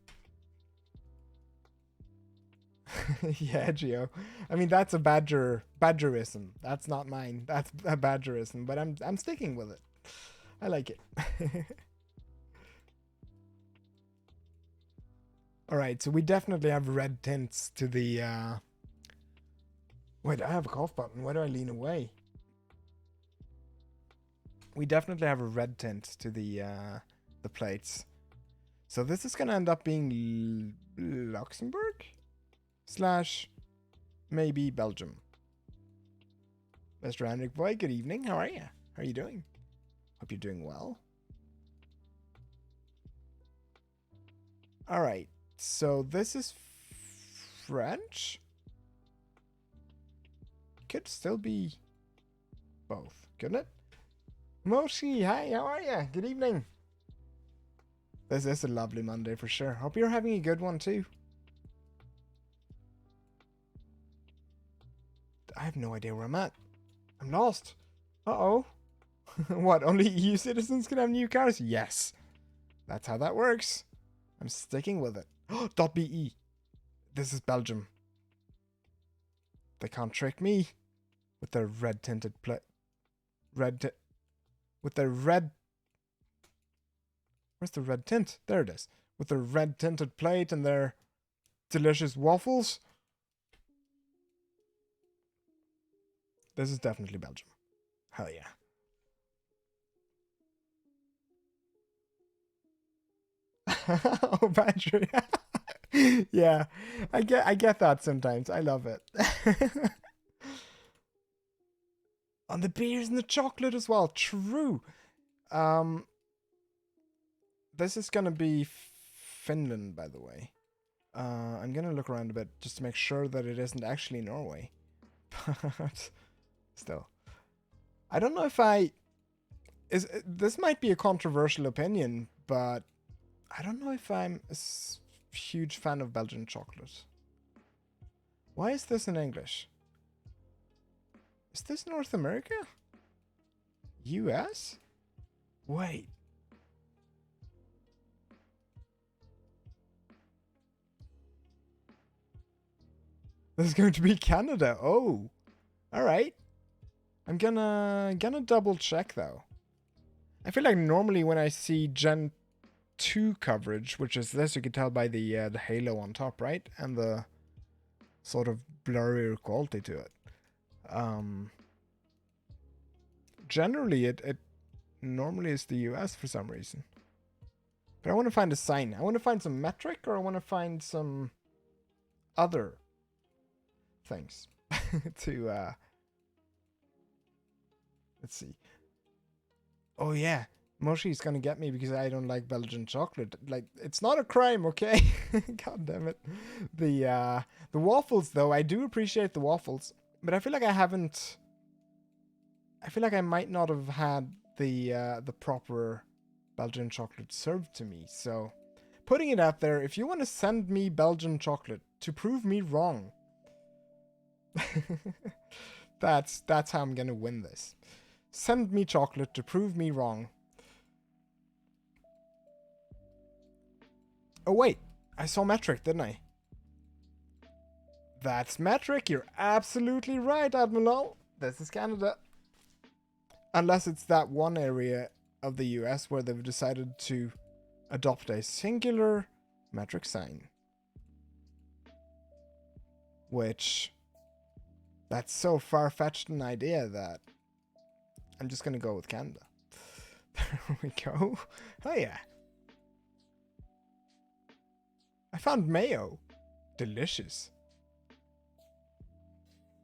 Yeah, Geo. I mean, that's a badgerism. That's not mine. That's a badgerism, but I'm sticking with it. I like it. Alright, so we definitely have red tints to the, Wait, I have a cough button. Why do I lean away? We definitely have a red tint to the plates. So this is going to end up being Luxembourg? / maybe Belgium. Mr. Henrik Boy, good evening. How are you? How are you doing? Hope you're doing well. Alright, so this is French? Could still be both, couldn't it? Moshi, hi, how are you? Good evening. This is a lovely Monday for sure. Hope you're having a good one too. I have no idea where I'm at. I'm lost. Uh-oh. What, only EU citizens can have new cars? Yes. That's how that works. I'm sticking with it. .be. This is Belgium. They can't trick me with their red tinted plate. With their red. Where's the red tint? There it is. With their red tinted plate and their delicious waffles. This is definitely Belgium. Hell yeah. Oh, battery. Yeah, I get that sometimes. I love it. On the beers and the chocolate as well. True. This is gonna be Finland, by the way. I'm gonna look around a bit just to make sure that it isn't actually Norway. But still, I don't know if this might be a controversial opinion, but I don't know if I'm a huge fan of Belgian chocolate. Why is this in English? Is this North America? US? Wait. This is going to be Canada. Oh. Alright. I'm gonna double check though. I feel like normally when I see Gen 2 coverage, which is this, you can tell by the halo on top, right? And the sort of blurrier quality to it. Generally it normally is the US for some reason. But I want to find a sign. I want to find some metric, or I want to find some other things to let's see. Oh yeah, Moshi's gonna get me because I don't like Belgian chocolate. Like, it's not a crime, okay? God damn it. The waffles though, I do appreciate the waffles, but I feel like I haven't. I feel like I might not have had the proper Belgian chocolate served to me. So, putting it out there, if you want to send me Belgian chocolate to prove me wrong, that's how I'm gonna win this. Send me chocolate to prove me wrong. Oh wait, I saw metric, didn't I? That's metric. You're absolutely right, Admiral. This is Canada. Unless it's that one area of the US where they've decided to adopt a singular metric sign. Which, that's so far-fetched an idea that I'm just gonna go with Canada. There we go. Oh yeah. I found mayo. Delicious.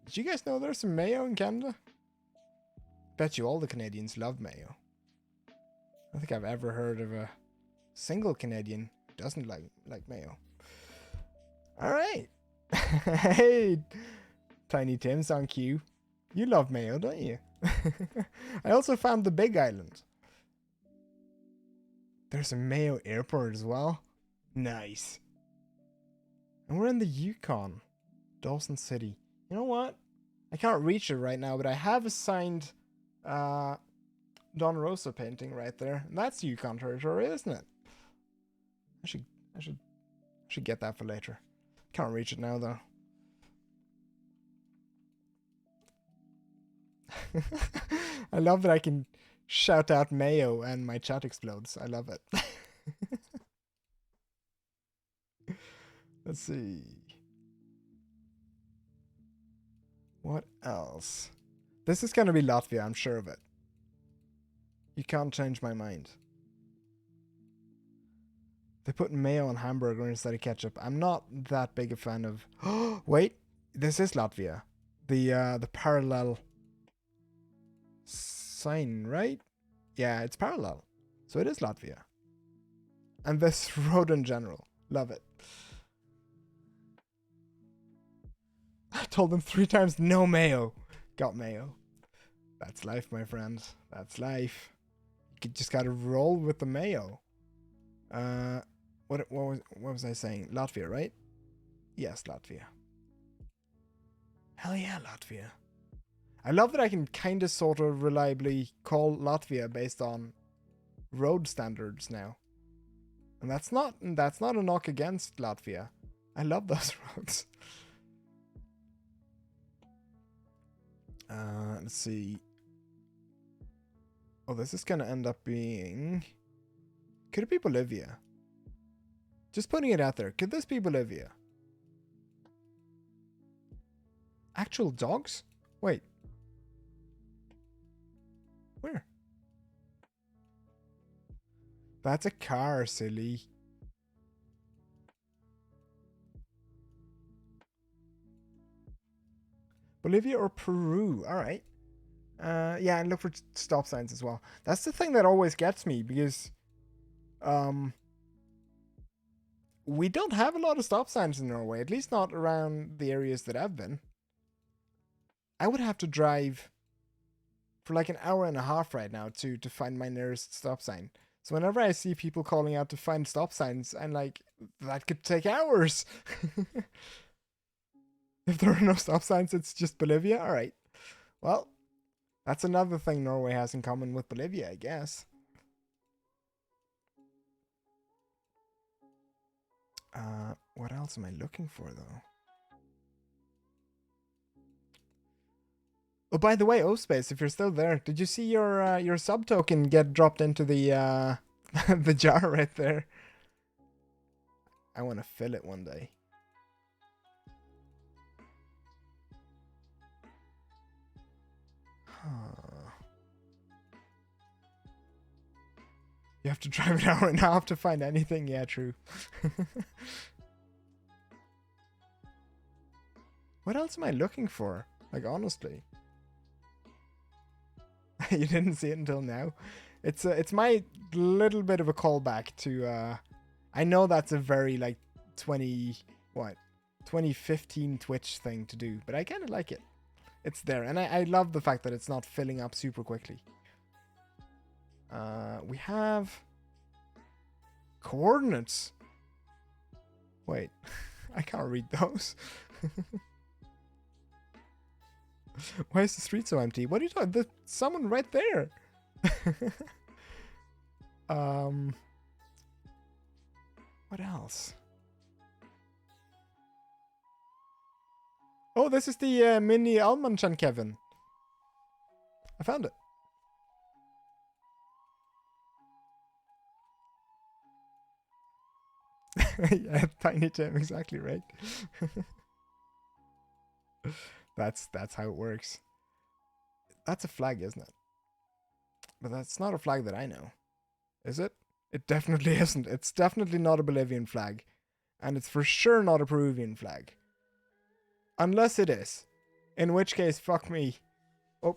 Did you guys know there's some mayo in Canada? Bet you all the Canadians love mayo. I don't think I've ever heard of a single Canadian who doesn't like mayo. Alright. Hey, Tiny Tim's on cue. You love mayo, don't you? I also found the Big Island. There's a Mayo airport as well. Nice. And we're in the Yukon. Dawson City. You know what? I can't reach it right now, but I have a signed Don Rosa painting right there. And that's Yukon territory, isn't it? I should get that for later. Can't reach it now though. I love that I can shout out mayo and my chat explodes. I love it. Let's see. What else? This is going to be Latvia, I'm sure of it. You can't change my mind. They put mayo on hamburger instead of ketchup. I'm not that big a fan of... Wait, this is Latvia. The parallel sign, right? Yeah, it's parallel. So it is Latvia. And this road in general Love it. I told them 3 times no mayo. Got mayo. That's life, my friend. That's life. You just gotta roll with the mayo. What was I saying? Latvia, right? Yes, Latvia. Hell yeah, Latvia. I love that I can kind of sort of reliably call Latvia based on road standards now. And that's not a knock against Latvia. I love those roads. Let's see. Oh, this is gonna end up being... Could it be Bolivia? Just putting it out there. Could this be Bolivia? Actual dogs? Wait. Where? That's a car, silly. Bolivia or Peru? Alright. Yeah, and look for stop signs as well. That's the thing that always gets me, because we don't have a lot of stop signs in Norway, at least not around the areas that I've been. I would have to drive for like an hour and a half right now to find my nearest stop sign. So whenever I see people calling out to find stop signs, I'm like, that could take hours. If there are no stop signs, it's just Bolivia? Alright. Well, that's another thing Norway has in common with Bolivia, I guess. What else am I looking for, though? Oh, by the way, O-Space, if you're still there, did you see your sub token get dropped into the the jar right there? I want to fill it one day. Huh. You have to drive an hour and a half to find anything. Yeah, true. What else am I looking for? Like, honestly. You didn't see it until now. It's my little bit of a callback to I know that's a very like 2015 Twitch thing to do, but I kind of like it. It's there, and I love the fact that it's not filling up super quickly. We have coordinates. Wait, I can't read those. Why is the street so empty? What are you talking? There's someone right there. What else? Oh, this is the mini Almanchan Kevin. I found it. Yeah, Tiny Tim, exactly right. That's how it works. That's a flag, isn't it? But that's not a flag that I know. Is it? It definitely isn't. It's definitely not a Bolivian flag. And it's for sure not a Peruvian flag. Unless it is. In which case, fuck me. Oh.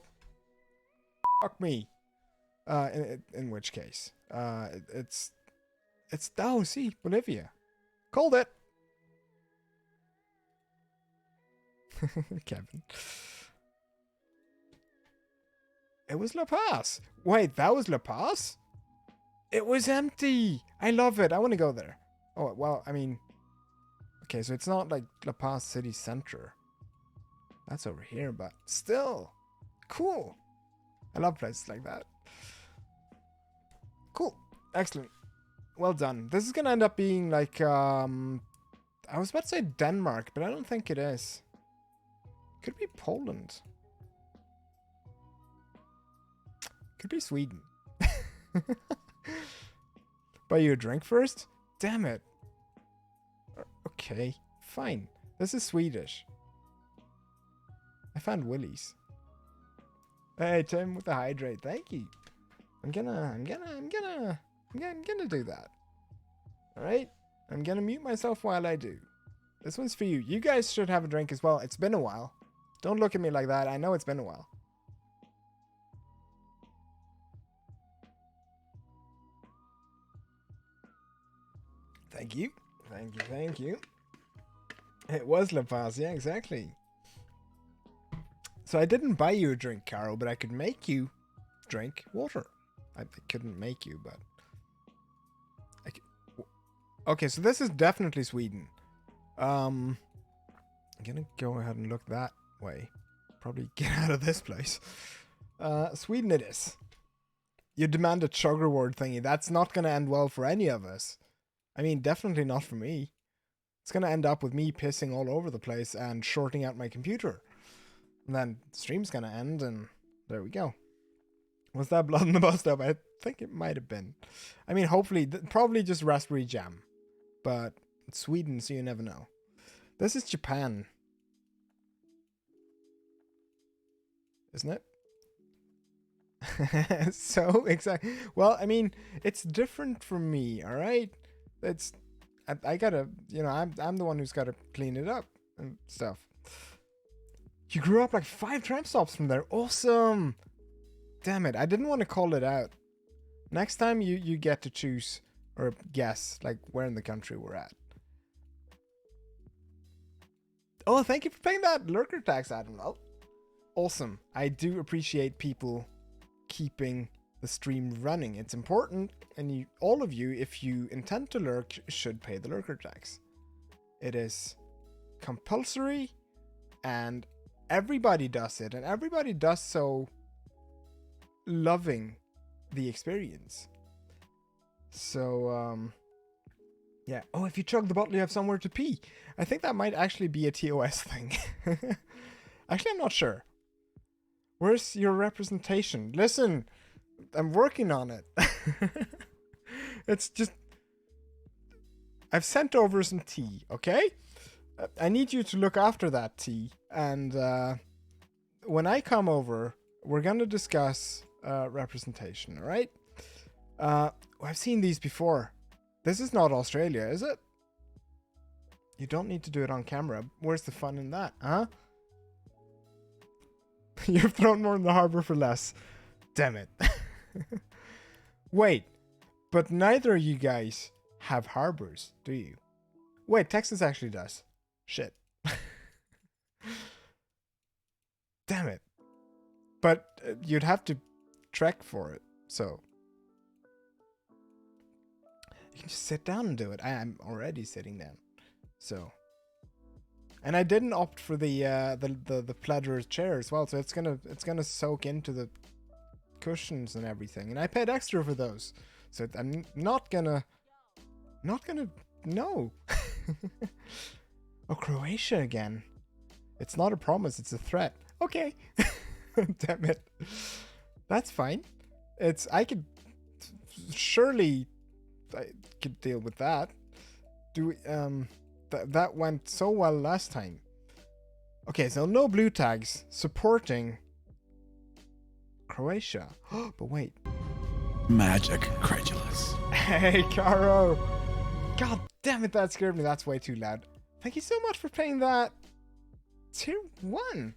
Fuck me. In which case. It's... Oh, see, Bolivia. Called it. Kevin. It was La Paz. Wait, that was La Paz? It was empty. I love it. I want to go there. Oh, well, I mean... Okay, so it's not like La Paz city center. That's over here, but still. Cool. I love places like that. Cool. Excellent. Well done. This is going to end up being like... I was about to say Denmark, but I don't think it is. Could be Poland. Could be Sweden. Buy you a drink first? Damn it. Okay, fine. This is Swedish. I found Willie's. Hey, Tim with the hydrate. Thank you. I'm gonna do that. Alright? I'm gonna mute myself while I do. This one's for you. You guys should have a drink as well. It's been a while. Don't look at me like that. I know it's been a while. Thank you. Thank you, thank you. It was La Paz, yeah, exactly. So I didn't buy you a drink, Caro, but I could make you drink water. I couldn't make you, but... Okay, so this is definitely Sweden. I'm gonna go ahead and look that way. Probably get out of this place. Sweden it is. You demand a chug reward thingy. That's not gonna end well for any of us. I mean, definitely not for me. It's gonna end up with me pissing all over the place and shorting out my computer. And then the stream's gonna end, and there we go. Was that blood in the bus stop? I think it might have been. I mean, hopefully, probably just raspberry jam. But it's Sweden, so you never know. This is Japan. Isn't it? So, exactly. Well, I mean, it's different from me, alright? It's... I gotta... You know, I'm the one who's gotta clean it up and stuff. You grew up like 5 tram stops from there. Awesome! Damn it, I didn't want to call it out. Next time you get to choose or guess like where in the country we're at. Oh, thank you for paying that lurker tax, Adam. Oh, awesome. I do appreciate people keeping the stream running. It's important, and all of you, if you intend to lurk, should pay the lurker tax. It is compulsory, and everybody does it, and everybody does so loving the experience. So, yeah. Oh, if you chug the bottle, you have somewhere to pee. I think that might actually be a TOS thing. Actually, I'm not sure. Where's your representation? Listen, I'm working on it. It's just... I've sent over some tea, okay? I need you to look after that tea. And when I come over, we're going to discuss representation, all right? I've seen these before. This is not Australia, is it? You don't need to do it on camera. Where's the fun in that, huh? You've thrown more in the harbor for less. Damn it. Wait, but neither of you guys have harbors, do you? Wait, Texas actually does. Shit. Damn it. But you'd have to trek for it, so... You can just sit down and do it. I am already sitting down. So... And I didn't opt for the pleather chair as well, so it's gonna soak into the cushions and everything. And I paid extra for those, so I'm not gonna no. Oh, Croatia again. It's not a promise; it's a threat. Okay, damn it. That's fine. I could deal with that. That went so well last time. Okay, so no blue tags supporting Croatia. But wait. Magic credulous. Hey, Caro. God damn it, that scared me. That's way too loud. Thank you so much for playing that. Tier 1.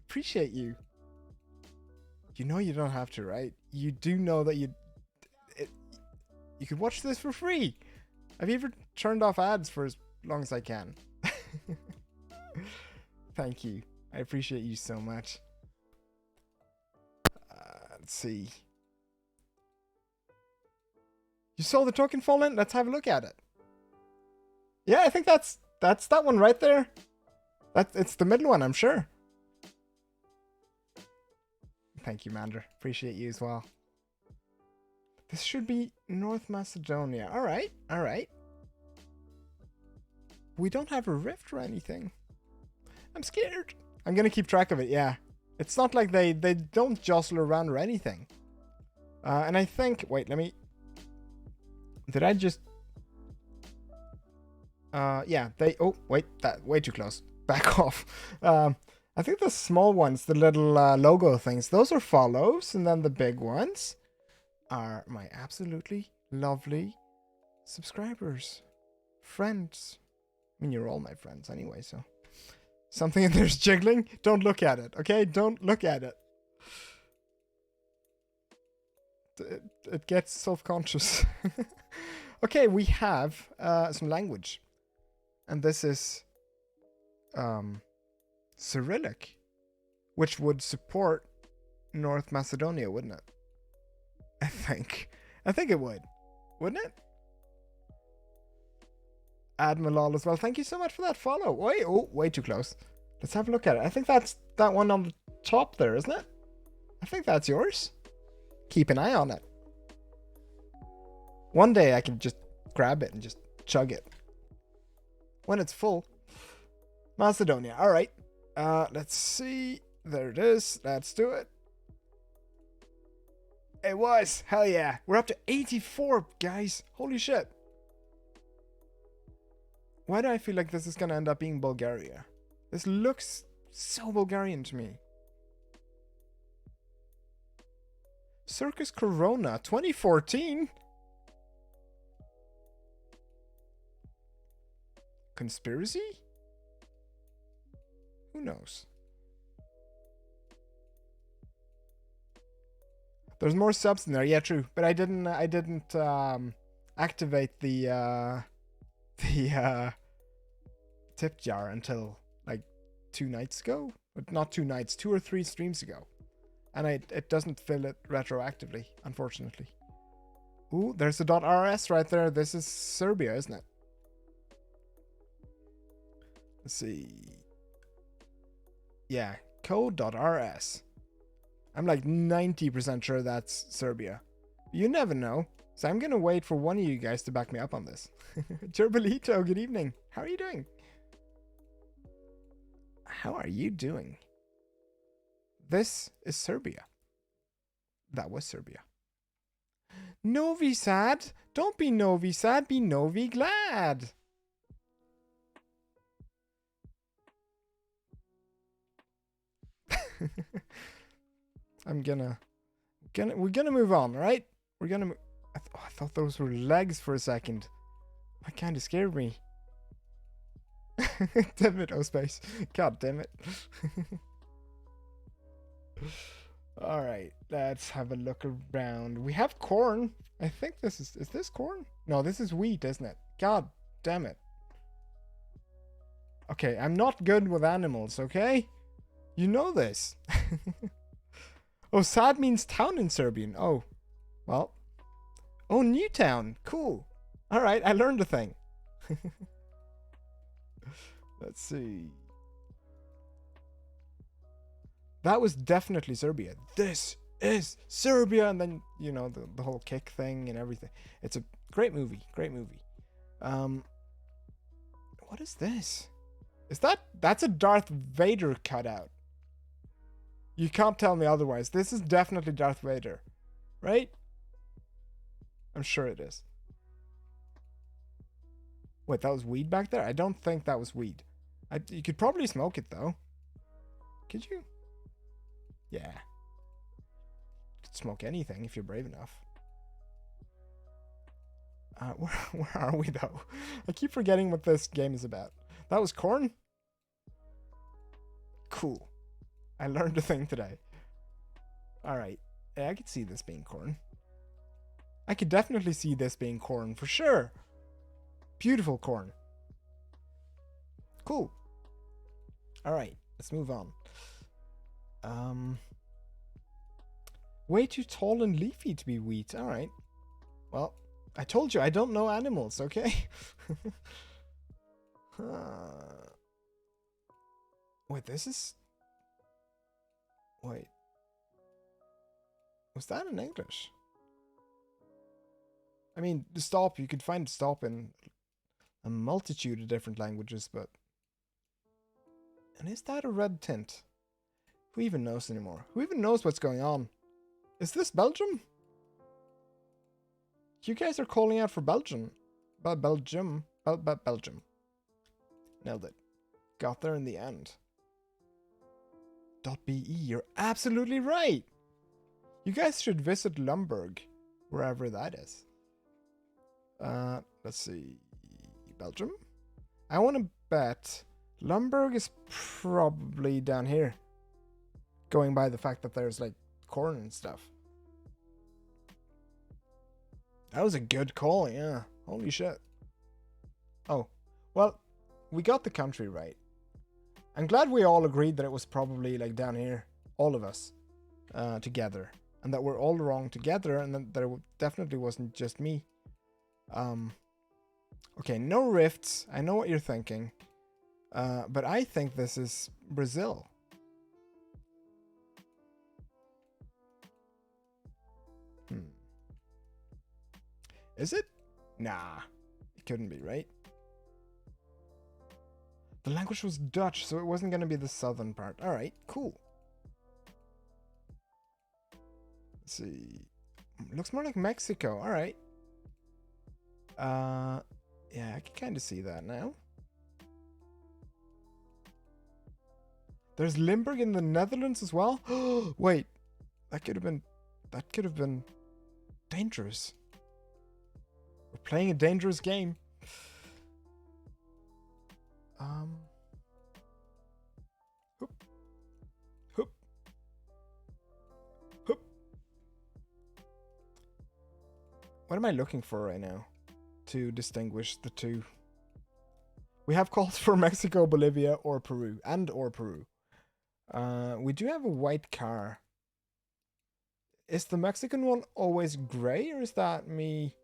Appreciate you. You know you don't have to, right? You do know that you could watch this for free. I've even turned off ads for as long as I can. Thank you. I appreciate you so much. Let's see. You saw the token fall in? Let's have a look at it. Yeah, I think that's that one right there. It's the middle one, I'm sure. Thank you, Mander. Appreciate you as well. This should be North Macedonia. All right, all right. We don't have a rift or anything. I'm scared. I'm gonna keep track of it, yeah. It's not like they don't jostle around or anything. And I think... Wait, let me... Did I just... yeah, they... Oh, wait, that way too close. Back off. I think the small ones, the little logo things, those are follows. And then the big ones are my absolutely lovely subscribers. Friends. I mean, you're all my friends anyway, so... Something in there's jiggling? Don't look at it, okay? Don't look at it. It gets self-conscious. Okay, we have some language. And this is Cyrillic, which would support North Macedonia, wouldn't it? I think it would, wouldn't it? Admiral as well. Thank you so much for that follow. Wait, oh, way too close. Let's have a look at it. I think that's that one on the top there, isn't it? I think that's yours. Keep an eye on it. One day I can just grab it and just chug it. When it's full. Macedonia. All right. Let's see. There it is. Let's do it. It was. Hell yeah. We're up to 84, guys. Holy shit. Why do I feel like this is going to end up being Bulgaria? This looks so Bulgarian to me. Circus Corona 2014. Conspiracy? Who knows? There's more subs in there. Yeah, true. But I didn't activate the tip jar until like 2 nights ago. But not 2 nights, 2 or 3 streams ago. And it doesn't fill it retroactively, unfortunately. Ooh, there's a .rs right there. This is Serbia, isn't it? Let's see. Yeah, code.rs. I'm like 90% sure that's Serbia. You never know. So I'm going to wait for one of you guys to back me up on this. Turbolito, good evening. How are you doing? How are you doing? This is Serbia. That was Serbia. Novi sad. Don't be Novi sad. Be Novi glad. We're gonna move on, right? We're gonna. I thought those were legs for a second. That kind of scared me. Damn it, O-Space. God damn it. Alright, let's have a look around. We have corn. I think this is this corn? No, this is wheat, isn't it? God damn it. Okay, I'm not good with animals, okay? You know this. Oh, sad means town in Serbian. Oh, well. Oh, new town. Cool. Alright, I learned a thing. Let's see. That was definitely Serbia. This is Serbia. And then, you know, the whole kick thing and everything. It's a great movie. Great movie. What is this? That's a Darth Vader cutout. You can't tell me otherwise. This is definitely Darth Vader. Right? I'm sure it is. Wait, that was weed back there? I don't think that was weed. You could probably smoke it, though. Could you? Yeah. You could smoke anything if you're brave enough. Where are we, though? I keep forgetting what this game is about. That was corn? Cool. I learned a thing today. Alright. Yeah, I could see this being corn. I could definitely see this being corn, for sure. Beautiful corn. Cool. Alright, let's move on. Way too tall and leafy to be wheat. Alright. Well, I told you I don't know animals, okay? Wait, this is... Wait. Was that in English? I mean, the stop, you could find stop in a multitude of different languages, but... And is that a red tint? Who even knows anymore? Who even knows what's going on? Is this Belgium? You guys are calling out for Belgium. Belgium. Belgium. Nailed it. Got there in the end. .be, you're absolutely right. You guys should visit Lumberg, wherever that is. Let's see. Belgium? I want to bet Lumberg is probably down here. Going by the fact that there's like corn and stuff. That was a good call, yeah. Holy shit. Oh, well, we got the country right. I'm glad we all agreed that it was probably like down here, all of us, together, and that we're all wrong together, and that there definitely wasn't just me. Okay, no rifts. I know what you're thinking, but I think this is Brazil. Is it? Nah, it couldn't be, right? The language was Dutch, so it wasn't going to be the southern part. All right, cool. Let's see. Looks more like Mexico. All right. Yeah, I can kind of see that now. There's Limburg in the Netherlands as well. Wait, that could have been dangerous. We're playing a dangerous game. Hoop. Hoop. Hoop. What am I looking for right now to distinguish the two? We have calls for Mexico, Bolivia, or Peru, or Peru. We do have a white car. Is the Mexican one always gray, or is that me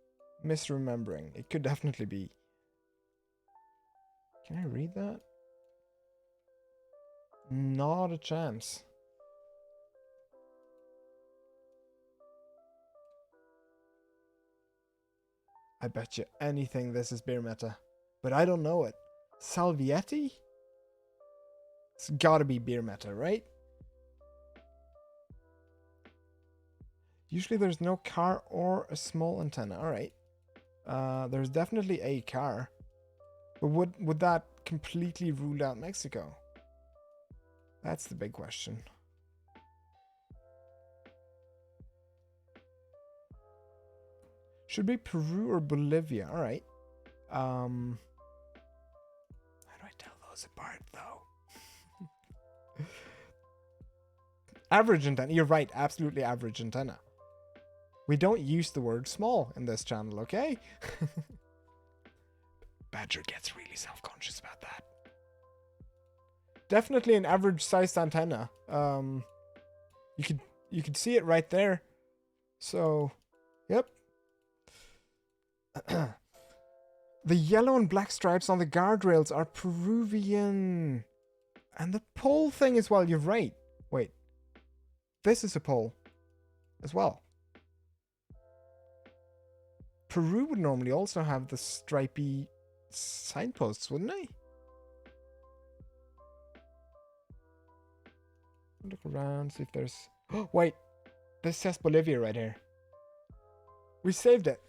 misremembering? It could definitely be. Can I read that? Not a chance. I bet you anything this is beer meta, but I don't know it. Salvietti? It's gotta be beer meta, right? Usually there's no car or a small antenna. Alright. There's definitely a car. But would that completely rule out Mexico? That's the big question. Should be Peru or Bolivia. Alright. How do I tell those apart though? Average antenna. You're right. Absolutely average antenna. We don't use the word small in this channel, okay? Badger gets really self-conscious about that. Definitely an average sized antenna. You could see it right there. So, yep. The yellow and black stripes on the guardrails are Peruvian. And the pole thing as well, you're right. Wait. This is a pole as well. Peru would normally also have the stripy signposts, wouldn't they? Look around, see if there's... Oh, wait. This says Bolivia right here. We saved it.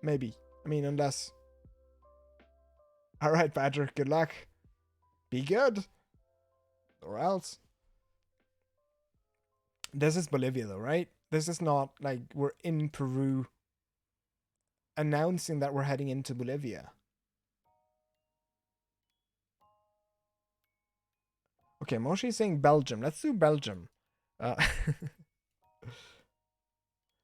Maybe. I mean, unless... Alright, Badger. Good luck. Be good. Or else. This is Bolivia, though, right? This is not like we're in Peru announcing that we're heading into Bolivia. Okay, Moshi is saying Belgium. Let's do Belgium.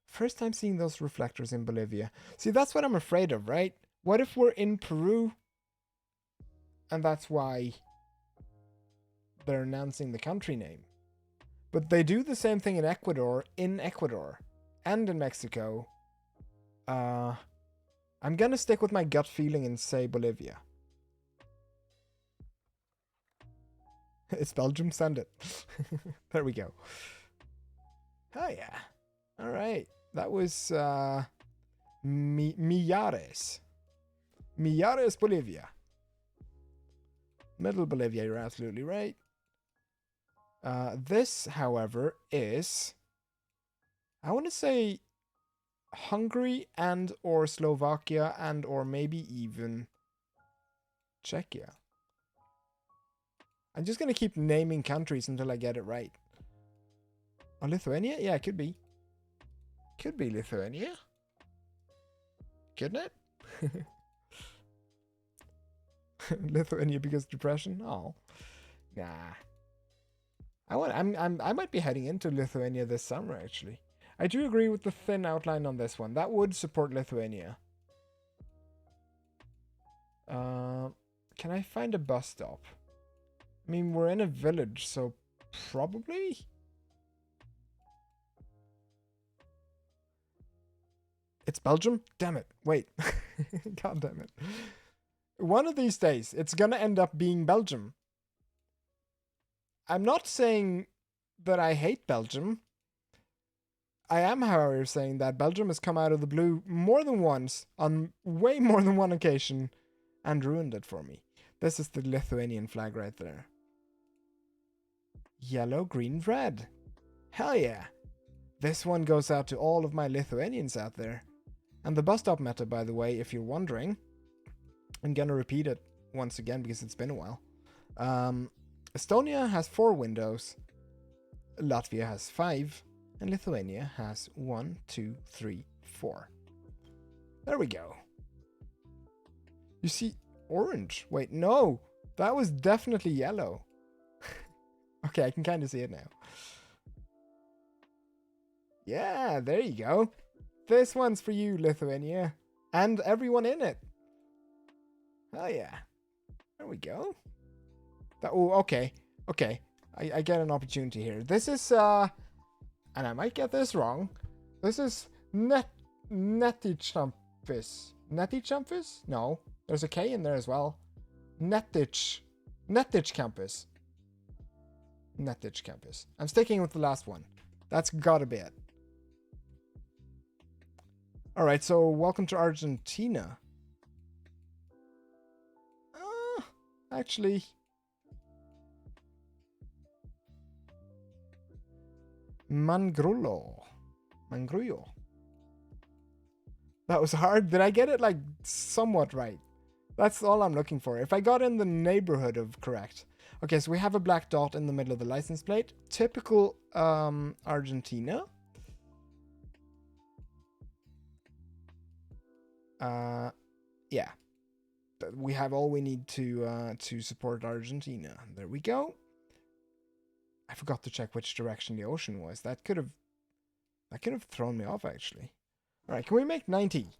First time seeing those reflectors in Bolivia. See, that's what I'm afraid of, right? What if we're in Peru and that's why they're announcing the country name? But they do the same thing in Ecuador, and in Mexico. I'm gonna stick with my gut feeling and say Bolivia. It's Belgium, send it. There we go. Oh yeah. Alright. That was Millares. Millares, Bolivia. Middle Bolivia, you're absolutely right. This, however, is... I want to say Hungary and or Slovakia and or maybe even Czechia. I'm just going to keep naming countries until I get it right. Oh, Lithuania? Yeah, it could be. Could be Lithuania. Couldn't it? Lithuania because depression? Oh. Nah. I might be heading into Lithuania this summer, actually. I do agree with the thin outline on this one. That would support Lithuania. Can I find a bus stop? I mean, we're in a village, so probably? It's Belgium? Damn it. Wait. God damn it. One of these days, it's gonna end up being Belgium. I'm not saying that I hate Belgium. I am, however, saying that Belgium has come out of the blue more than once, on way more than one occasion, and ruined it for me. This is the Lithuanian flag right there. Yellow, green, red. Hell yeah. This one goes out to all of my Lithuanians out there. And the bus stop meta, by the way, if you're wondering, I'm gonna repeat it once again because it's been a while. Estonia has 4 windows, Latvia has 5, and Lithuania has 1, 2, 3, 4. There we go. You see, orange. Wait, no, that was definitely yellow. Okay, I can kind of see it now. Yeah, there you go. This one's for you, Lithuania, and everyone in it. Oh yeah, there we go. Oh, okay, okay. I get an opportunity here. This is and I might get this wrong. This is Netichampis. Netichampis? No, there's a K in there as well. Netich campus. Netich campus. I'm sticking with the last one. That's gotta be it. All right, so welcome to Argentina. Actually, Mangrullo. That was hard. Did I get it like somewhat right? That's all I'm looking for. If I got in the neighborhood of correct. Okay, so we have a black dot in the middle of the license plate. Typical Argentina. Yeah. We have all we need to support Argentina. There we go. I forgot to check which direction the ocean was. That could have thrown me off actually. All right, can we make 90?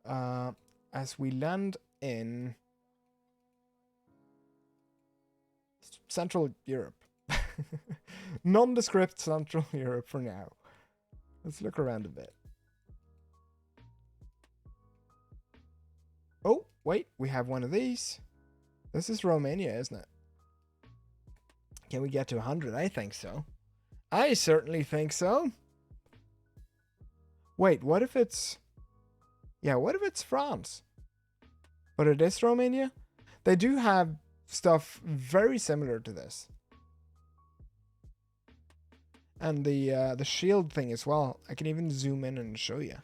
As we land in Central Europe. Nondescript Central Europe for now. Let's look around a bit. Oh, wait, we have one of these. This is Romania, isn't it? Can we get to 100? I think so. I certainly think so. Wait, what if it's... Yeah, what if it's France? But it is Romania? They do have stuff very similar to this. And the shield thing as well. I can even zoom in and show you.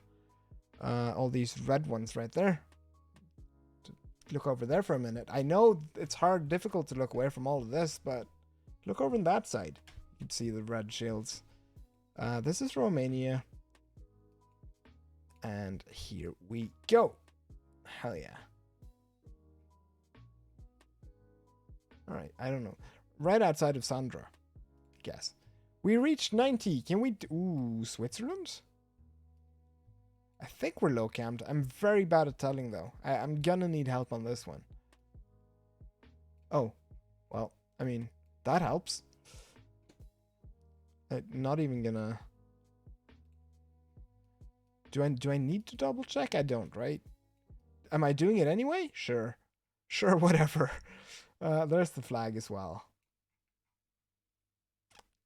All these red ones right there. Look over there for a minute. I know it's difficult to look away from all of this, but look over on that side. You can see the red shields. This is Romania. And here we go. Hell yeah. Alright, I don't know. Right outside of Sandra, I guess. We reached 90. Can we... Ooh, Switzerland? I think we're low camped. I'm very bad at telling though. I'm gonna need help on this one. Oh, well, I mean, that helps. Not even gonna... Do I need to double check? I don't, right? Am I doing it anyway? Sure. Sure, whatever. There's the flag as well.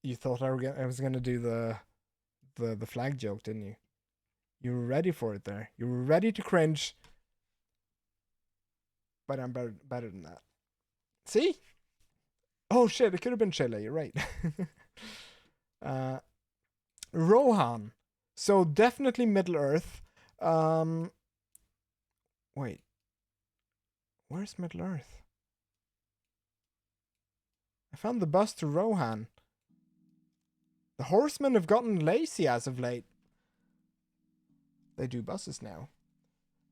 You thought I was gonna do the flag joke, didn't you? You were ready for it there. You were ready to cringe. But I'm better than that. See? Oh shit, it could have been Chile, you're right. Rohan. So definitely Middle Earth. Wait. Where's Middle Earth? I found the bus to Rohan. The horsemen have gotten lazy as of late. They do buses now.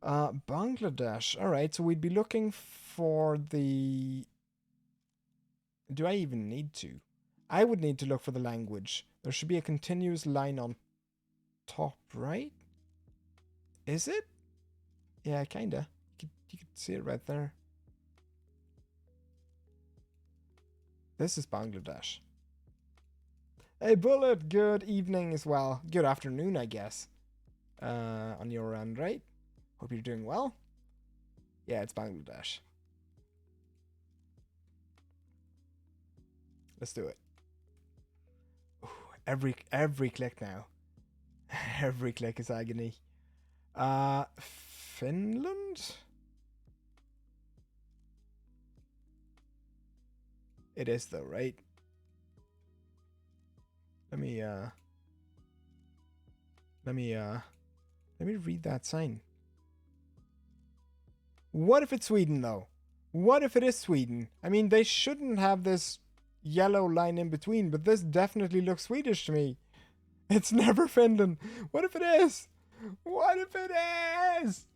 Bangladesh. Alright, so we'd be looking for the... Do I even need to? I would need to look for the language. There should be a continuous line on top, right? Is it? Yeah, kinda. You could see it right there. This is Bangladesh. Hey, Bullet, good evening as well. Good afternoon, I guess. On your end, right? Hope you're doing well. Yeah, it's Bangladesh. Let's do it. Ooh, every click now. Every click is agony. Finland? It is though, right? Let me read that sign. What if it's Sweden though? What if it is Sweden? I mean, they shouldn't have this yellow line in between, but this definitely looks Swedish to me. It's never Finland. What if it is? What if it is?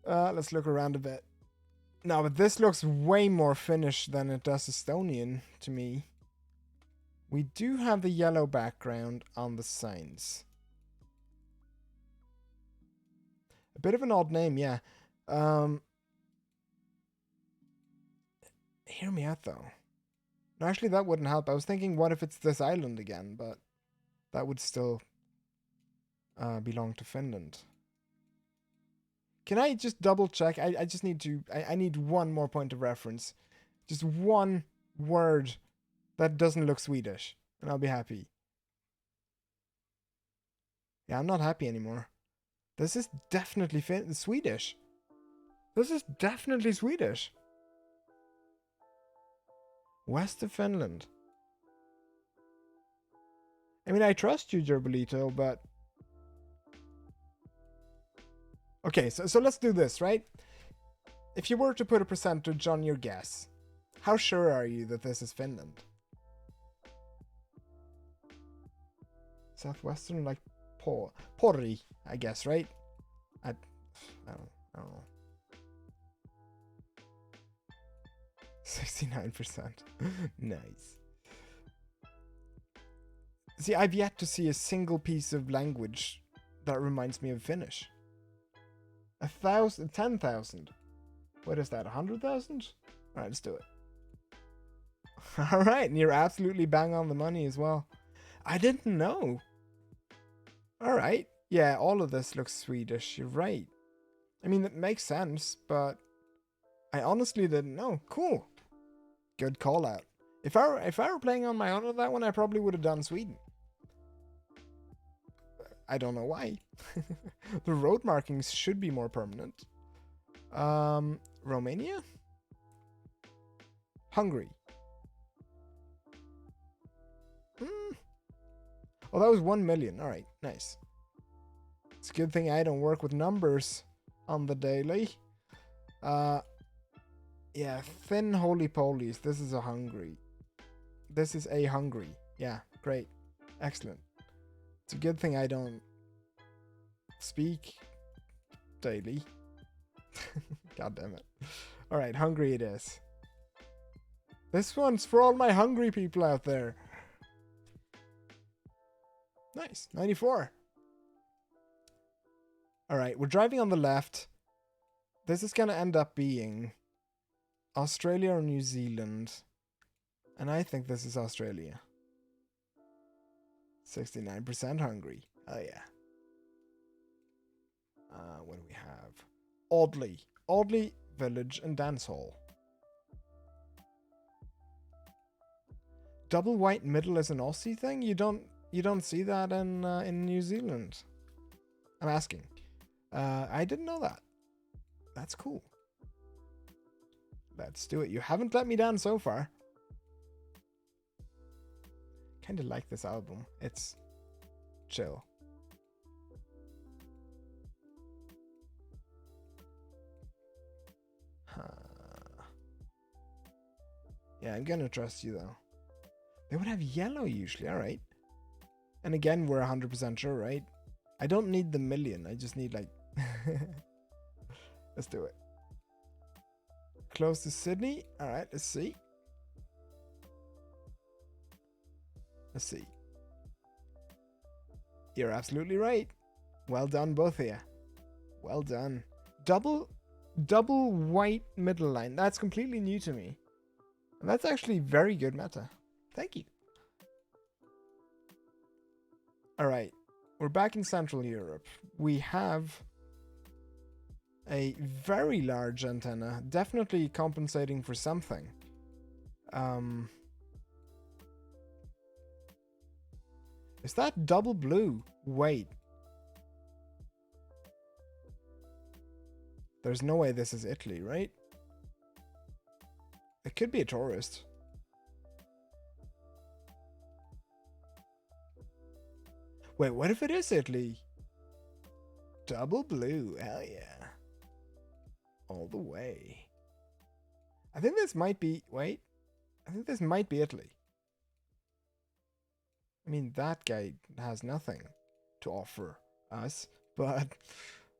Let's look around a bit. No, but this looks way more Finnish than it does Estonian to me. We do have the yellow background on the signs. A bit of an odd name, yeah. Hear me out, though. No, actually, that wouldn't help. I was thinking, what if it's this island again? But that would still belong to Finland. Can I just double check? I just need to... I need one more point of reference. Just one word that doesn't look Swedish. And I'll be happy. Yeah, I'm not happy anymore. This is definitely Swedish. This is definitely Swedish. West of Finland. I mean, I trust you, Gerbolito, but... Okay, so let's do this, right? If you were to put a percentage on your guess, how sure are you that this is Finland? Southwestern, like Pori, I guess, right? I don't know. 69%. Nice. See, I've yet to see a single piece of language that reminds me of Finnish. 1,000, 10,000. What is that, 100,000? Alright, let's do it. Alright, and you're absolutely bang on the money as well. I didn't know. Alright. Yeah, all of this looks Swedish. You're right. I mean, that makes sense, but I honestly didn't know. Cool. Good call out. If I were playing on my own with that one, I probably would have done Sweden. I don't know why. The road markings should be more permanent. Romania? Hungary. Oh, that was 1 million. All right, nice. It's a good thing I don't work with numbers on the daily. Yeah, thin holy polies. This is a Hungary. This is a Hungary. Yeah, great. Excellent. It's a good thing I don't speak daily. God damn it. All right, Hungary it is. This one's for all my hungry people out there. Nice. 94. All right, we're driving on the left. This is going to end up being Australia or New Zealand. And I think this is Australia. 69% hungry. Oh, yeah. What do we have? Audley. Audley Village and Dance Hall. Double white middle is an Aussie thing? You don't see that in New Zealand. I'm asking. I didn't know that. That's cool. Let's do it. You haven't let me down so far. Kind of like this album. It's chill. Yeah, I'm gonna trust you though. They would have yellow usually, alright. And again, we're 100% sure, right? I don't need the million, I just need like... Let's do it. Close to Sydney. Alright, let's see. Let's see. You're absolutely right. Well done, both of you. Well done. Double white middle line. That's completely new to me. And that's actually very good meta. Thank you. Alright. We're back in Central Europe. We have a very large antenna, definitely compensating for something. Is that double blue? Wait. There's no way this is Italy, right? It could be a tourist. Wait, what if it is Italy? Double blue, hell yeah. All the way. I think this might be, wait. I think this might be Italy. I mean, that guy has nothing to offer us, but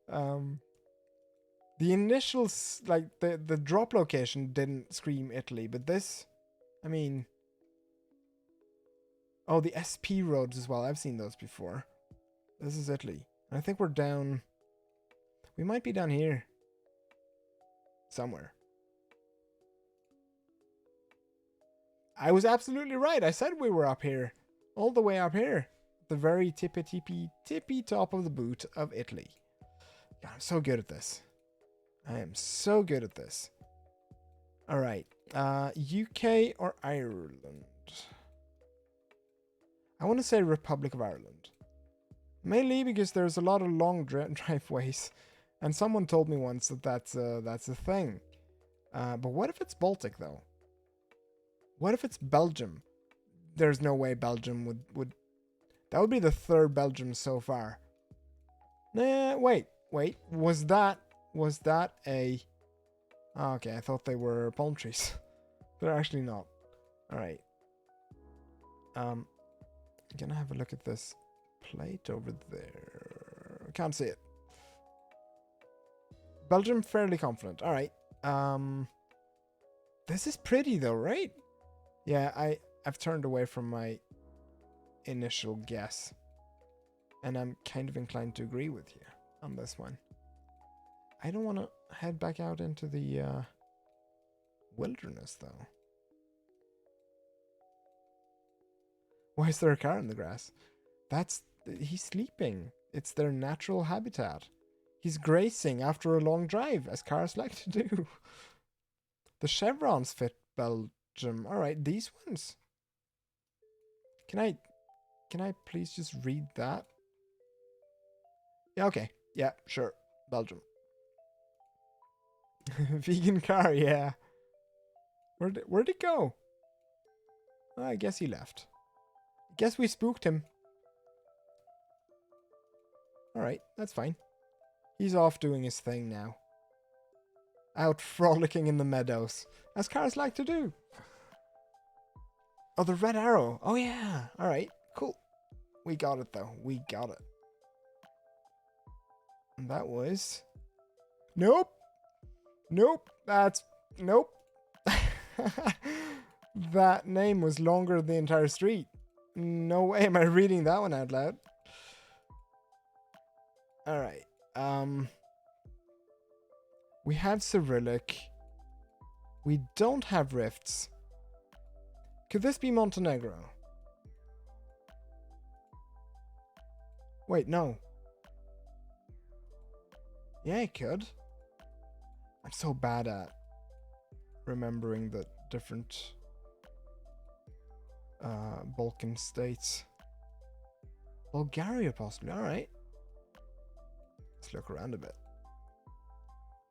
the initial, like, the drop location didn't scream Italy, but this, I mean, oh, the SP roads as well. I've seen those before. This is Italy. I think we're down, we might be down here somewhere. I was absolutely right. I said we were up here. All the way up here. The very tippy top of the boot of Italy. God, I'm so good at this. I am so good at this. Alright. UK or Ireland? I want to say Republic of Ireland. Mainly because there's a lot of long driveways. And someone told me once that that's a thing. But what if it's Baltic, though? What if it's Belgium? There's no way Belgium would... That would be the third Belgium so far. Nah, wait. Was that a... Oh, okay, I thought they were palm trees. They're actually not. Alright. I'm gonna have a look at this plate over there. Can't see it. Belgium, fairly confident. Alright. This is pretty though, right? Yeah, I've turned away from my initial guess. And I'm kind of inclined to agree with you on this one. I don't want to head back out into the wilderness, though. Why is there a car in the grass? He's sleeping. It's their natural habitat. He's grazing after a long drive, as cars like to do. The chevrons fit Belgium. Alright, these ones. Can I please just read that? Yeah, okay. Yeah, sure. Belgium. Vegan car, yeah. Where'd it go? Oh, I guess he left. I guess we spooked him. Alright, that's fine. He's off doing his thing now. Out frolicking in the meadows. As cars like to do. Oh, the red arrow. Oh, yeah. Alright, cool. We got it, though. We got it. And that was... Nope. Nope. That's... Nope. That name was longer than the entire street. No way am I reading that one out loud. Alright. We have Cyrillic. We don't have rifts. Could this be Montenegro? Wait, no. Yeah, it could. I'm so bad at remembering the different Balkan states. Bulgaria, possibly. Alright. Let's look around a bit.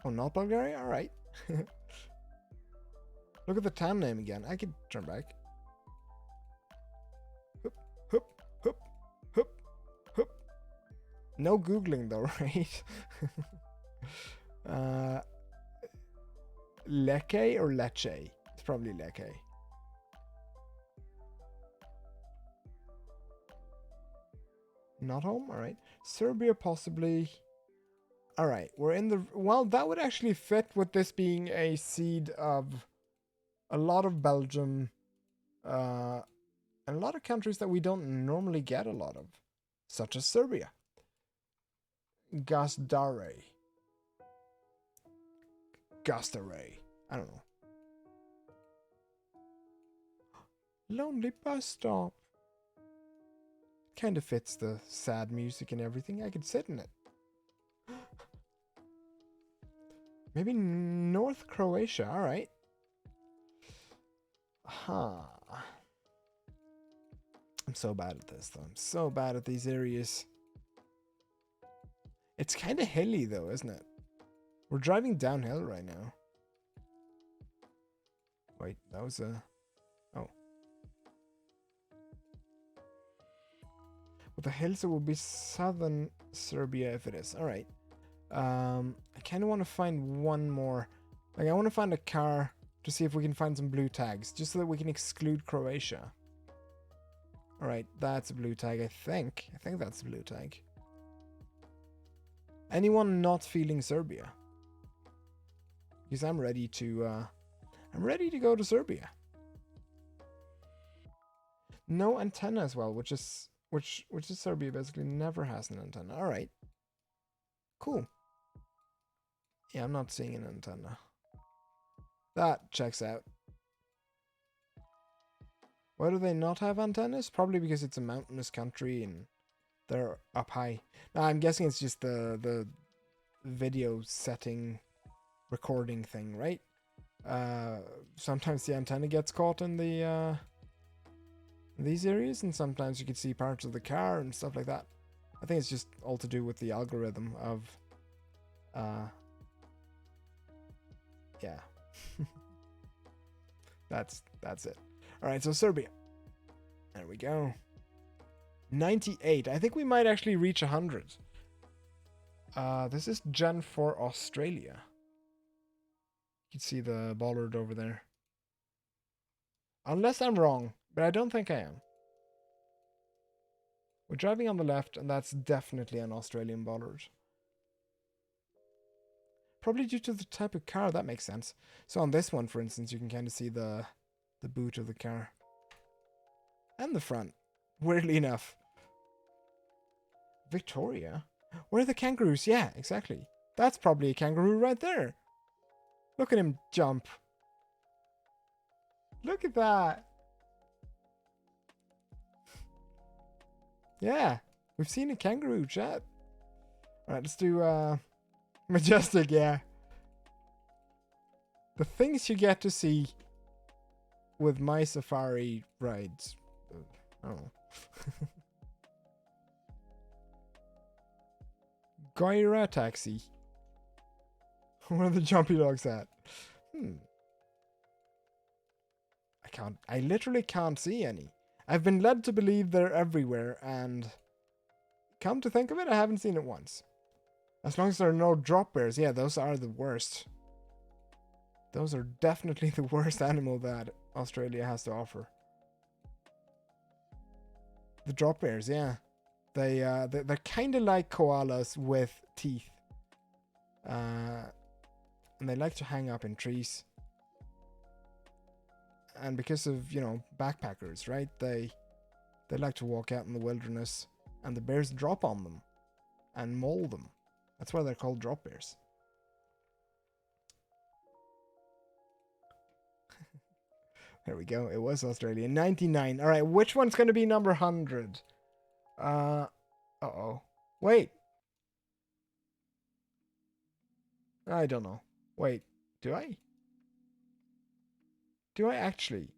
Oh, not Bulgaria? Alright. Look at the town name again. I could turn back. Hup, hup, hup, hup, hup. No Googling though, right? Lecce or Lecce? It's probably Lecce. Not home? Alright. Serbia, possibly. Alright, we're in the... Well, that would actually fit with this being a seed of a lot of Belgium and a lot of countries that we don't normally get a lot of, such as Serbia. Gasdare. GeoGuessr. I don't know. Lonely bus stop. Kind of fits the sad music and everything. I could sit in it. Maybe North Croatia. All right. Huh. I'm so bad at this, though. I'm so bad at these areas. It's kind of hilly, though, isn't it? We're driving downhill right now. Wait, that was a... Oh. Well, the hills will be southern Serbia if it is. All right. I kind of want to find one more. Like, I want to find a car to see if we can find some blue tags, just so that we can exclude Croatia. All right, that's a blue tag, I think. I think that's a blue tag. Anyone not feeling Serbia? Because I'm ready to go to Serbia. No antenna as well, which is Serbia basically never has an antenna. All right, cool. Yeah, I'm not seeing an antenna. That checks out. Why do they not have antennas? Probably because it's a mountainous country and they're up high. Now, I'm guessing it's just the video setting recording thing, right? Sometimes the antenna gets caught in the these areas, and sometimes you can see parts of the car and stuff like that. I think it's just all to do with the algorithm of yeah. That's it. All right, so Serbia. There we go. 98. I think we might actually reach 100. This is Gen 4 Australia. You can see the bollard over there. Unless I'm wrong, but I don't think I am. We're driving on the left, and that's definitely an Australian bollard. Probably due to the type of car, that makes sense. So on this one, for instance, you can kind of see the boot of the car. And the front, weirdly enough. Victoria? Where are the kangaroos? Yeah, exactly. That's probably a kangaroo right there. Look at him jump. Look at that. Yeah, we've seen a kangaroo, chat. Alright, let's do Majestic, yeah. The things you get to see with my safari rides. I don't know. Goira taxi. Where are the jumpy dogs at? I literally can't see any. I've been led to believe they're everywhere, and come to think of it, I haven't seen it once. As long as there are no drop bears, yeah, those are the worst. Those are definitely the worst animal that Australia has to offer. The drop bears, yeah. They're kind of like koalas with teeth. And they like to hang up in trees. And because of, you know, backpackers, right? They like to walk out in the wilderness, and the bears drop on them and maul them. That's why they're called drop bears. There we go. It was Australia. 99. All right, which one's going to be number 100? Uh-oh. Wait. I don't know. Wait, do I? Do I actually?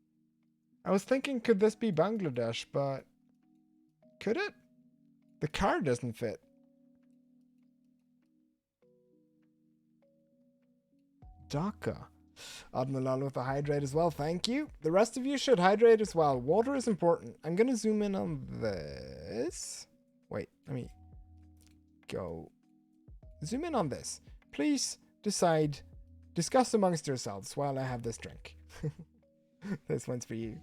I was thinking, could this be Bangladesh, but could it? The car doesn't fit. Dhaka. Admiral with a hydrate as well, thank you. The rest of you should hydrate as well. Water is important. I'm going to zoom in on this. Wait, let me go. Zoom in on this. Please discuss amongst yourselves while I have this drink. This one's for you.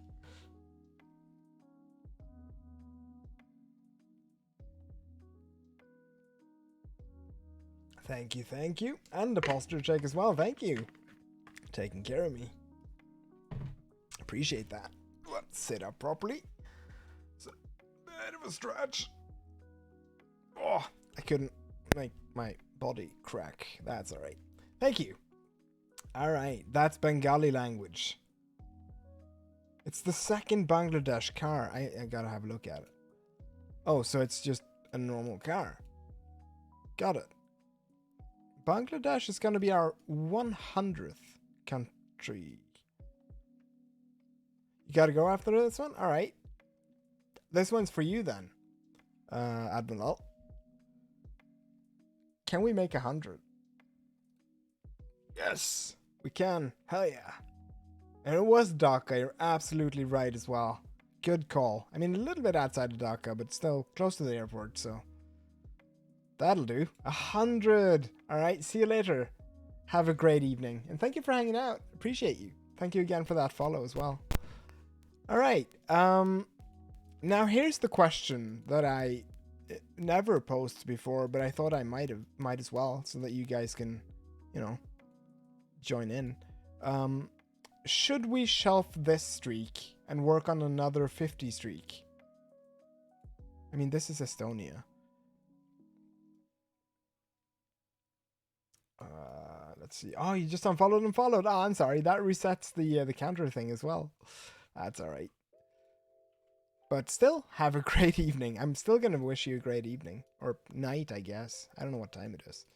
Thank you, thank you. And a posture check as well, thank you. Taking care of me. Appreciate that. Let's sit up properly. It's a bit of a stretch. Oh, I couldn't make my body crack. That's alright. Thank you. Alright, that's Bengali language. It's the second Bangladesh car. I gotta have a look at it. Oh, so it's just a normal car. Got it. Bangladesh is gonna be our 100th country. You gotta go after this one? Alright. This one's for you then, Admiral. Can we make 100? Yes, we can. Hell yeah. And it was Dhaka. You're absolutely right as well. Good call. I mean, a little bit outside of Dhaka, but still close to the airport, so that'll do. 100. All right, see you later. Have a great evening, and thank you for hanging out. Appreciate you. Thank you again for that follow as well. All right. Now here's the question that I never posed before, but I thought I might as well, so that you guys can, you know, join in. Should we shelf this streak and work on another 50 streak? I mean, this is Estonia. Let's see. Oh, you just unfollowed and followed. Oh, I'm sorry. That resets the counter thing as well. That's all right. But still, have a great evening. I'm still going to wish you a great evening. Or night, I guess. I don't know what time it is.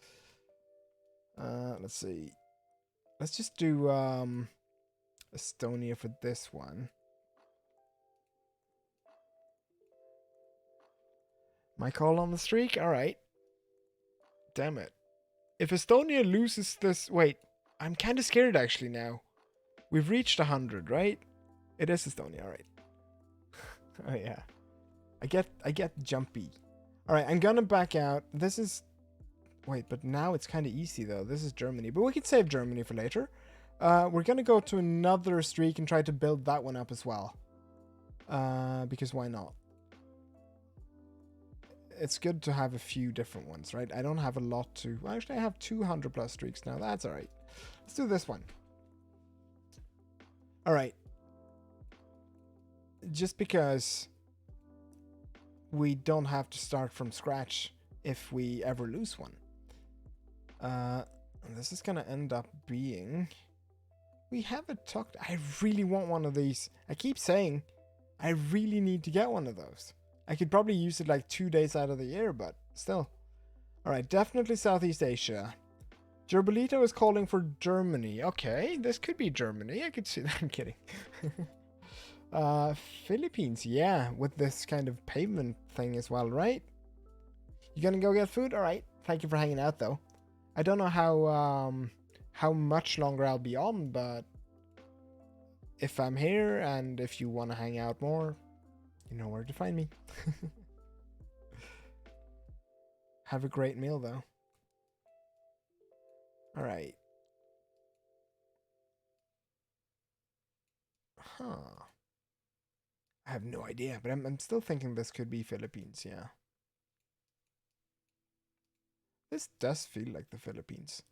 Let's see. Let's just do Estonia for this one. My call on the streak? Alright. Damn it. If Estonia loses this... Wait, I'm kind of scared actually now. We've reached 100, right? It is Estonia, alright. Oh yeah. I get jumpy. Alright, I'm gonna back out. This is... Wait, but now it's kind of easy though. This is Germany. But we could save Germany for later. We're gonna go to another streak and try to build that one up as well. Because why not? It's good to have a few different ones, right? I don't have a lot to... Well, actually, I have 200 plus streaks now. That's alright. Let's do this one. Alright. Just because we don't have to start from scratch if we ever lose one. This is going to end up being... We haven't talked... I really want one of these. I keep saying I really need to get one of those. I could probably use it like 2 days out of the year, but still. Alright, definitely Southeast Asia. Gerbolito is calling for Germany. Okay, this could be Germany. I could see that. I'm kidding. Philippines, yeah, with this kind of pavement thing as well, right? You gonna go get food? Alright, thank you for hanging out though. I don't know how much longer I'll be on, but if I'm here and if you want to hang out more, you know where to find me. Have a great meal though. Alright. Huh. I have no idea, but I'm still thinking this could be Philippines, yeah. This does feel like the Philippines.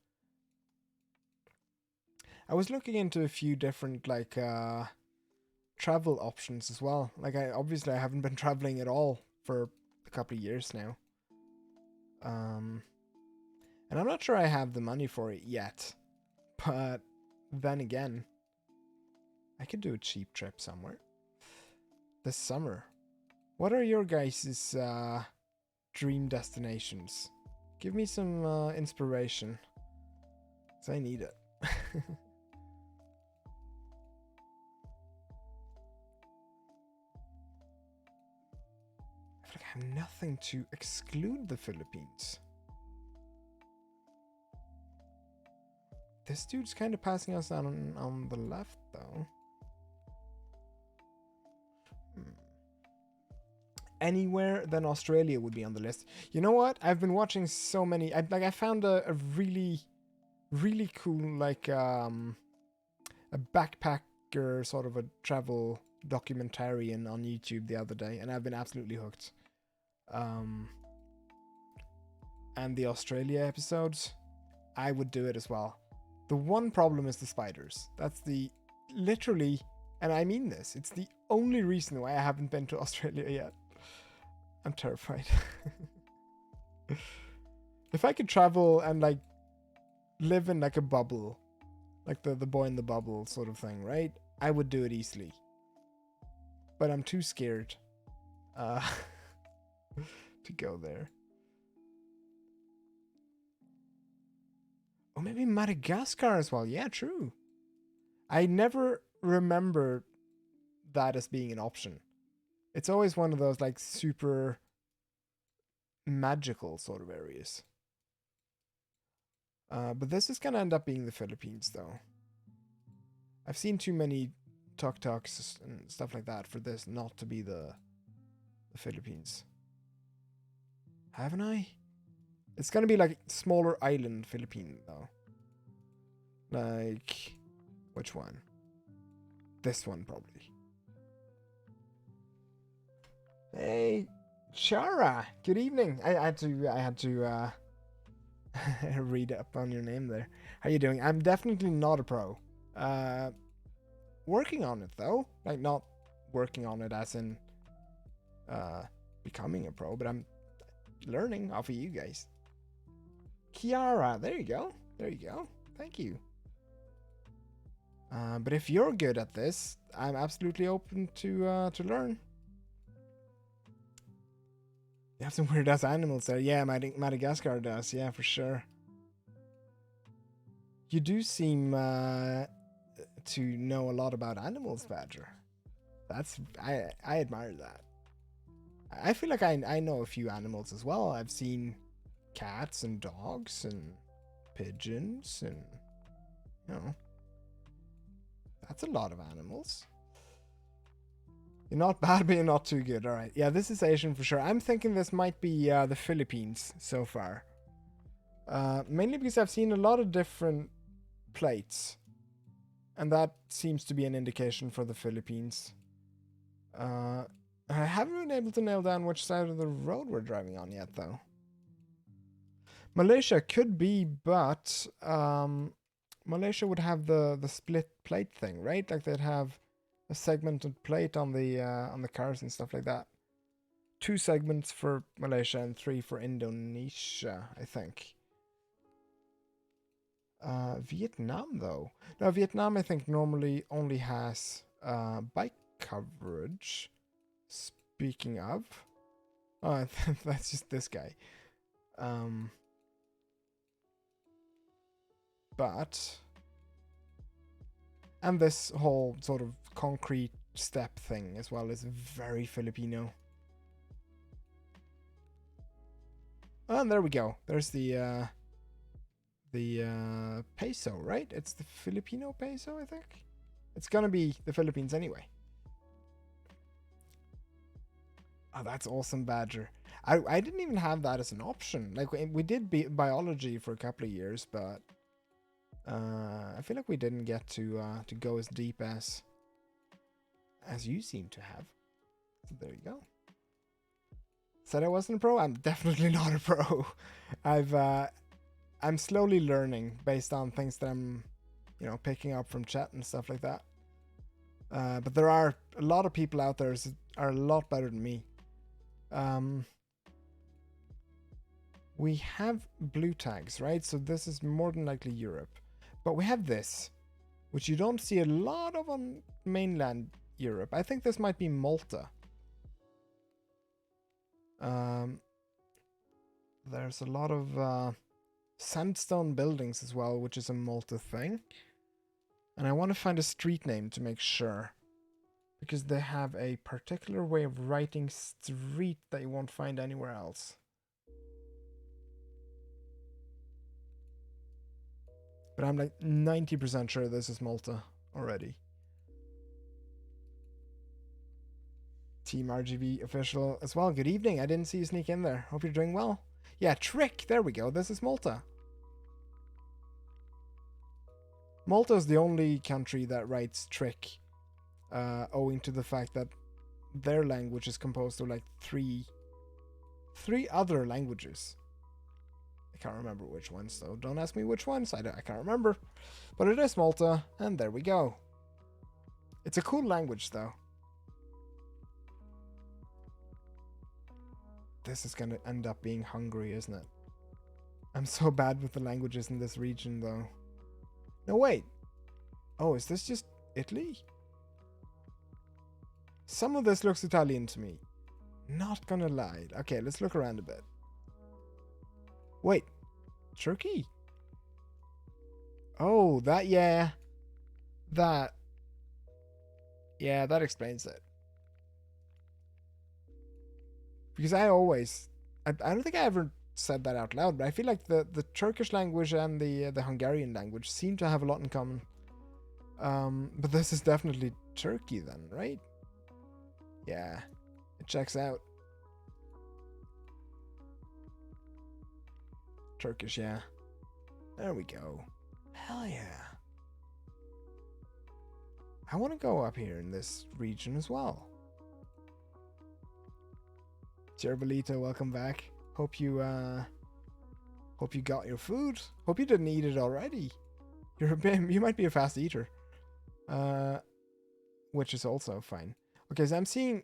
I was looking into a few different like travel options as well. Like I haven't been traveling at all for a couple of years now. And I'm not sure I have the money for it yet. But then again, I could do a cheap trip somewhere this summer. What are your guys' dream destinations? Give me some inspiration, 'cause I need it. I feel like I have nothing to exclude the Philippines. This dude's kind of passing us on the left, though. Anywhere than Australia would be on the list. You know what? I've been watching so many. I found a really cool like a backpacker sort of a travel documentarian on YouTube the other day, and I've been absolutely hooked. And the Australia episodes, I would do it as well. The one problem is the spiders. That's the literally, and I mean this, it's the only reason why I haven't been to Australia yet. I'm terrified. If I could travel and like live in like a bubble like the boy in the bubble sort of thing, right? I would do it easily, but I'm too scared to go there. Or maybe Madagascar as well. Yeah, true. I never remember that as being an option. It's always one of those like super magical sort of areas. But this is gonna end up being the Philippines, though. I've seen too many tuk-tuks and stuff like that for this not to be the Philippines. Haven't I? It's gonna be like smaller island Philippine, though. Like, which one? This one, probably. Hey, Shara. Good evening. I had to read up on your name there. How you doing? I'm definitely not a pro. Working on it though. Like not working on it as in becoming a pro, but I'm learning off of you guys. Kiara, there you go. There you go. Thank you. But if you're good at this, I'm absolutely open to learn. You have some weird ass animals there. Yeah, Madagascar does. Yeah, for sure. You do seem to know a lot about animals, Badger. I admire that. I feel like I know a few animals as well. I've seen cats and dogs and pigeons and, you know, that's a lot of animals. You're not bad, but you're not too good. All right. Yeah, this is Asian for sure. I'm thinking this might be the Philippines so far. Mainly because I've seen a lot of different plates. And that seems to be an indication for the Philippines. I haven't been able to nail down which side of the road we're driving on yet, though. Malaysia could be, but Malaysia would have the split plate thing, right? Like they'd have a segmented plate on the cars and stuff like that. 2 segments for Malaysia and 3 for Indonesia, I think. Vietnam though. No, Vietnam I think normally only has bike coverage. Speaking of, oh, that's just this guy. But and this whole sort of concrete step thing as well is very Filipino. Oh, and there we go. There's the peso, right? It's the Filipino peso, I think. It's gonna be the Philippines anyway. Oh, that's awesome, Badger. I didn't even have that as an option. Like we did biology for a couple of years, but I feel like we didn't get to go as deep as you seem to have. So there you go. Said I wasn't a pro. I'm definitely not a pro. I'm slowly learning based on things that I'm, picking up from chat and stuff like that. But there are a lot of people out there that are a lot better than me. We have blue tags, right? So this is more than likely Europe. But we have this, which you don't see a lot of on mainland Europe. I think this might be Malta. There's a lot of sandstone buildings as well, which is a Malta thing. And I want to find a street name to make sure. Because they have a particular way of writing street that you won't find anywhere else. But I'm like 90% sure this is Malta already. Team RGB official as well. Good evening. I didn't see you sneak in there. Hope you're doing well. Yeah, Trick. There we go. This is Malta. Malta is the only country that writes Trick, owing to the fact that their language is composed of like three other languages. I can't remember which ones, though. Don't ask me which ones. I can't remember. But it is Malta, and there we go. It's a cool language, though. This is gonna end up being Hungary, isn't it? I'm so bad with the languages in this region, though. No, wait. Oh, is this just Italy? Some of this looks Italian to me. Not gonna lie. Okay, let's look around a bit. Wait, Turkey? Oh, that, yeah. That. Yeah, that explains it. Because I don't think I ever said that out loud, but I feel like the Turkish language and the Hungarian language seem to have a lot in common. But this is definitely Turkey then, right? Yeah, it checks out. Turkish, yeah. There we go. Hell yeah. I want to go up here in this region as well. Cervelito, welcome back. Hope you got your food. Hope you didn't eat it already. You might be a fast eater. Which is also fine. Okay, so I'm seeing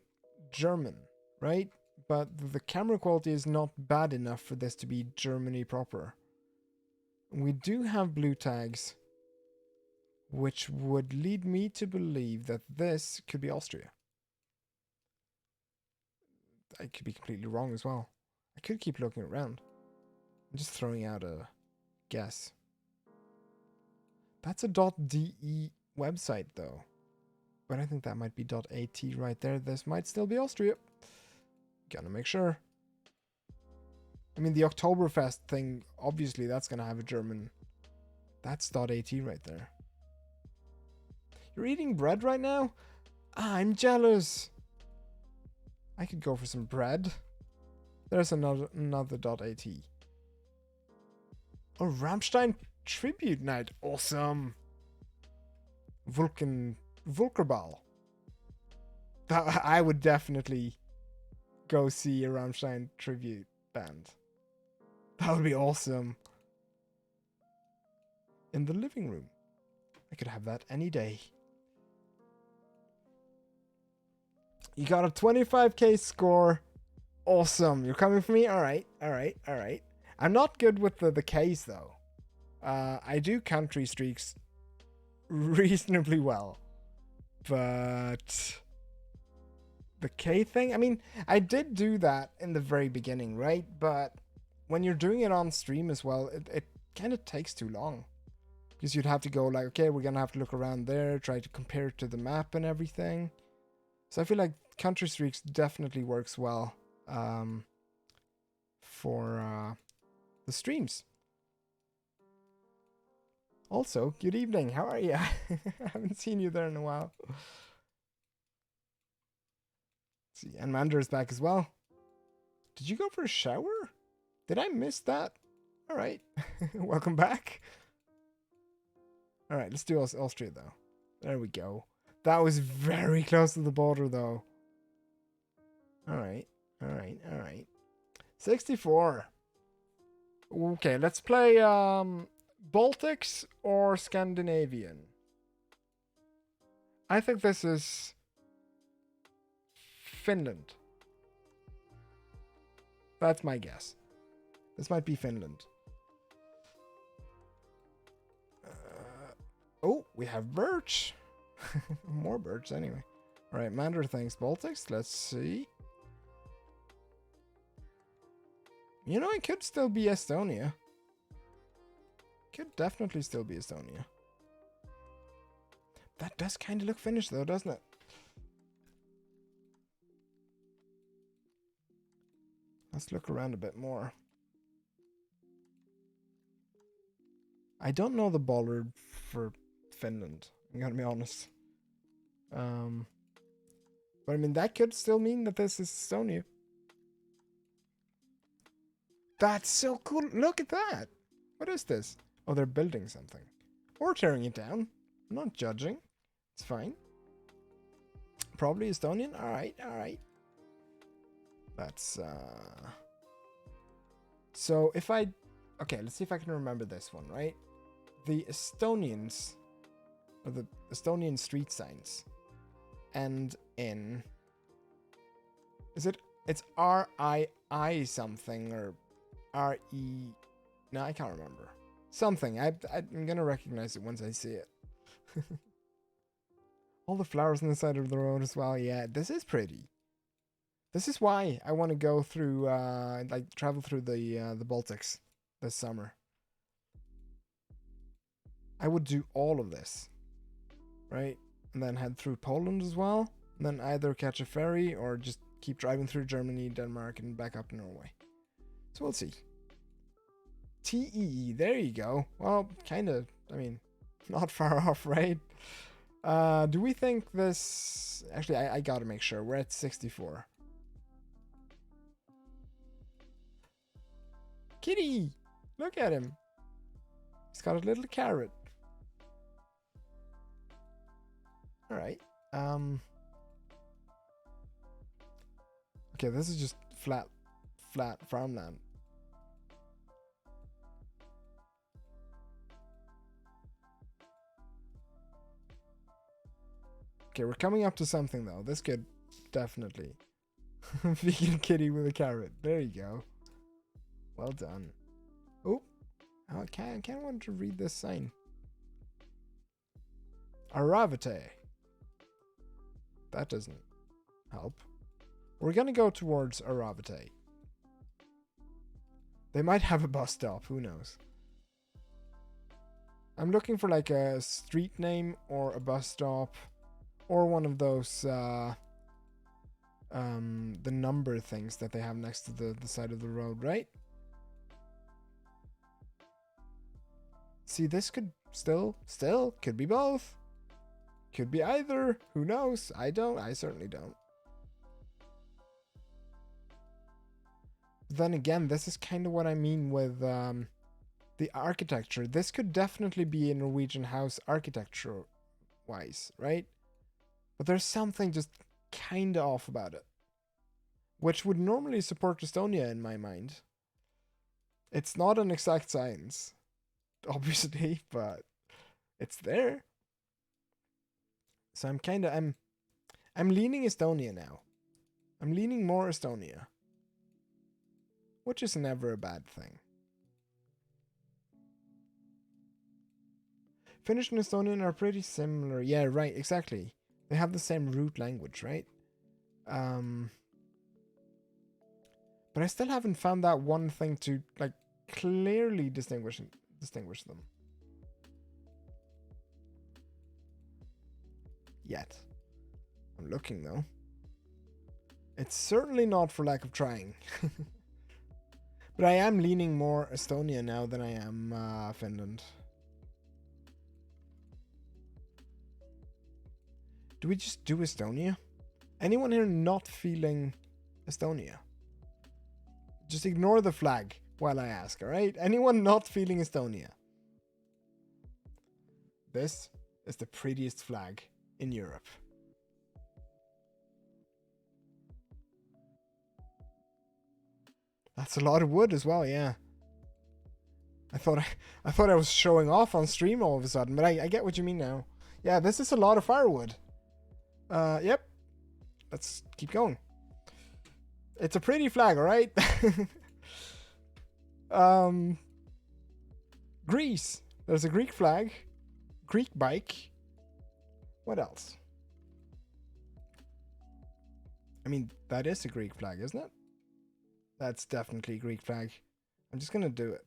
German, right? But the camera quality is not bad enough for this to be Germany proper. We do have blue tags, which would lead me to believe that this could be Austria. I could be completely wrong as well. I could keep looking around. I'm just throwing out a guess. That's a .de website though. But I think that might be .at right there. This might still be Austria. Gotta make sure. I mean, the Oktoberfest thing, obviously that's gonna have a German. That's .at right there. You're eating bread right now? Ah, I'm jealous. I could go for some bread. There's another .at. Oh, Rammstein tribute night. Awesome. Vulkerball. That, I would definitely go see a Rammstein tribute band. That would be awesome. In the living room. I could have that any day. You got a 25k score. Awesome. You're coming for me? Alright. I'm not good with the Ks though. I do country streaks reasonably well. But the K thing, I mean, I did do that in the very beginning, right? But when you're doing it on stream as well, it kind of takes too long. Because you'd have to go like, okay, we're going to have to look around there, try to compare it to the map and everything. So I feel like country streaks definitely works well for the streams. Also, good evening. How are you? I haven't seen you there in a while. Let's see, and Mander is back as well. Did you go for a shower? Did I miss that? All right. Welcome back. All right, let's do Austria though. There we go. That was very close to the border though. All right. 64. Okay, let's play Baltics or Scandinavian. I think this is Finland. That's my guess. This might be Finland. Oh, we have birch. More birch anyway. All right, Mander thanks Baltics. Let's see. You know, it could still be Estonia. Could definitely still be Estonia. That does kind of look Finnish though, doesn't it? Let's look around a bit more. I don't know the bollard for Finland. I'm gonna be honest. But I mean, that could still mean that this is Estonia. That's so cool. Look at that. What is this? Oh, they're building something. Or tearing it down. I'm not judging. It's fine. Probably Estonian. All right. That's, So if I... Okay, let's see if I can remember this one, right? The Estonians... Or the Estonian street signs end in... Is it... It's R-I-I something or R-E... No, I can't remember. Something. I'm gonna recognize it once I see it. All the flowers on the side of the road as well. Yeah, this is pretty. This is why I want to go through, like, travel through the Baltics this summer. I would do all of this, right? And then head through Poland as well. And then either catch a ferry or just keep driving through Germany, Denmark, and back up to Norway. So we'll see. TEE, there you go. Well, kind of, I mean, not far off, right? Do we think this... Actually, I gotta make sure. We're at 64. Kitty! Look at him. He's got a little carrot. Alright. Okay, this is just flat farmland. Okay, we're coming up to something though. This could definitely. Vegan kitty with a carrot. There you go. Well done. Oh, I kind of want to read this sign. Aravate. That doesn't help. We're gonna go towards Aravate. They might have a bus stop. Who knows? I'm looking for like a street name or a bus stop. Or one of those, the number things that they have next to the side of the road, right? See, this could still, could be both. Could be either. Who knows? I certainly don't. Then again, this is kind of what I mean with, the architecture. This could definitely be a Norwegian house architecture-wise, right? But there's something just kind of off about it. Which would normally support Estonia in my mind. It's not an exact science, obviously, but it's there. So I'm leaning Estonia now. I'm leaning more Estonia. Which is never a bad thing. Finnish and Estonian are pretty similar. Yeah, right, exactly. They have the same root language, right? But I still haven't found that one thing to like clearly distinguish them. Yet. I'm looking though. It's certainly not for lack of trying. But I am leaning more Estonia now than I am Finland. Do we just do Estonia? Anyone here not feeling Estonia? Just ignore the flag while I ask, alright? Anyone not feeling Estonia? This is the prettiest flag in Europe. That's a lot of wood as well, yeah. I thought I was showing off on stream all of a sudden, but I get what you mean now. Yeah, this is a lot of firewood. Yep. Let's keep going. It's a pretty flag, alright? Greece. There's a Greek flag. Greek bike. What else? I mean, that is a Greek flag, isn't it? That's definitely a Greek flag. I'm just gonna do it.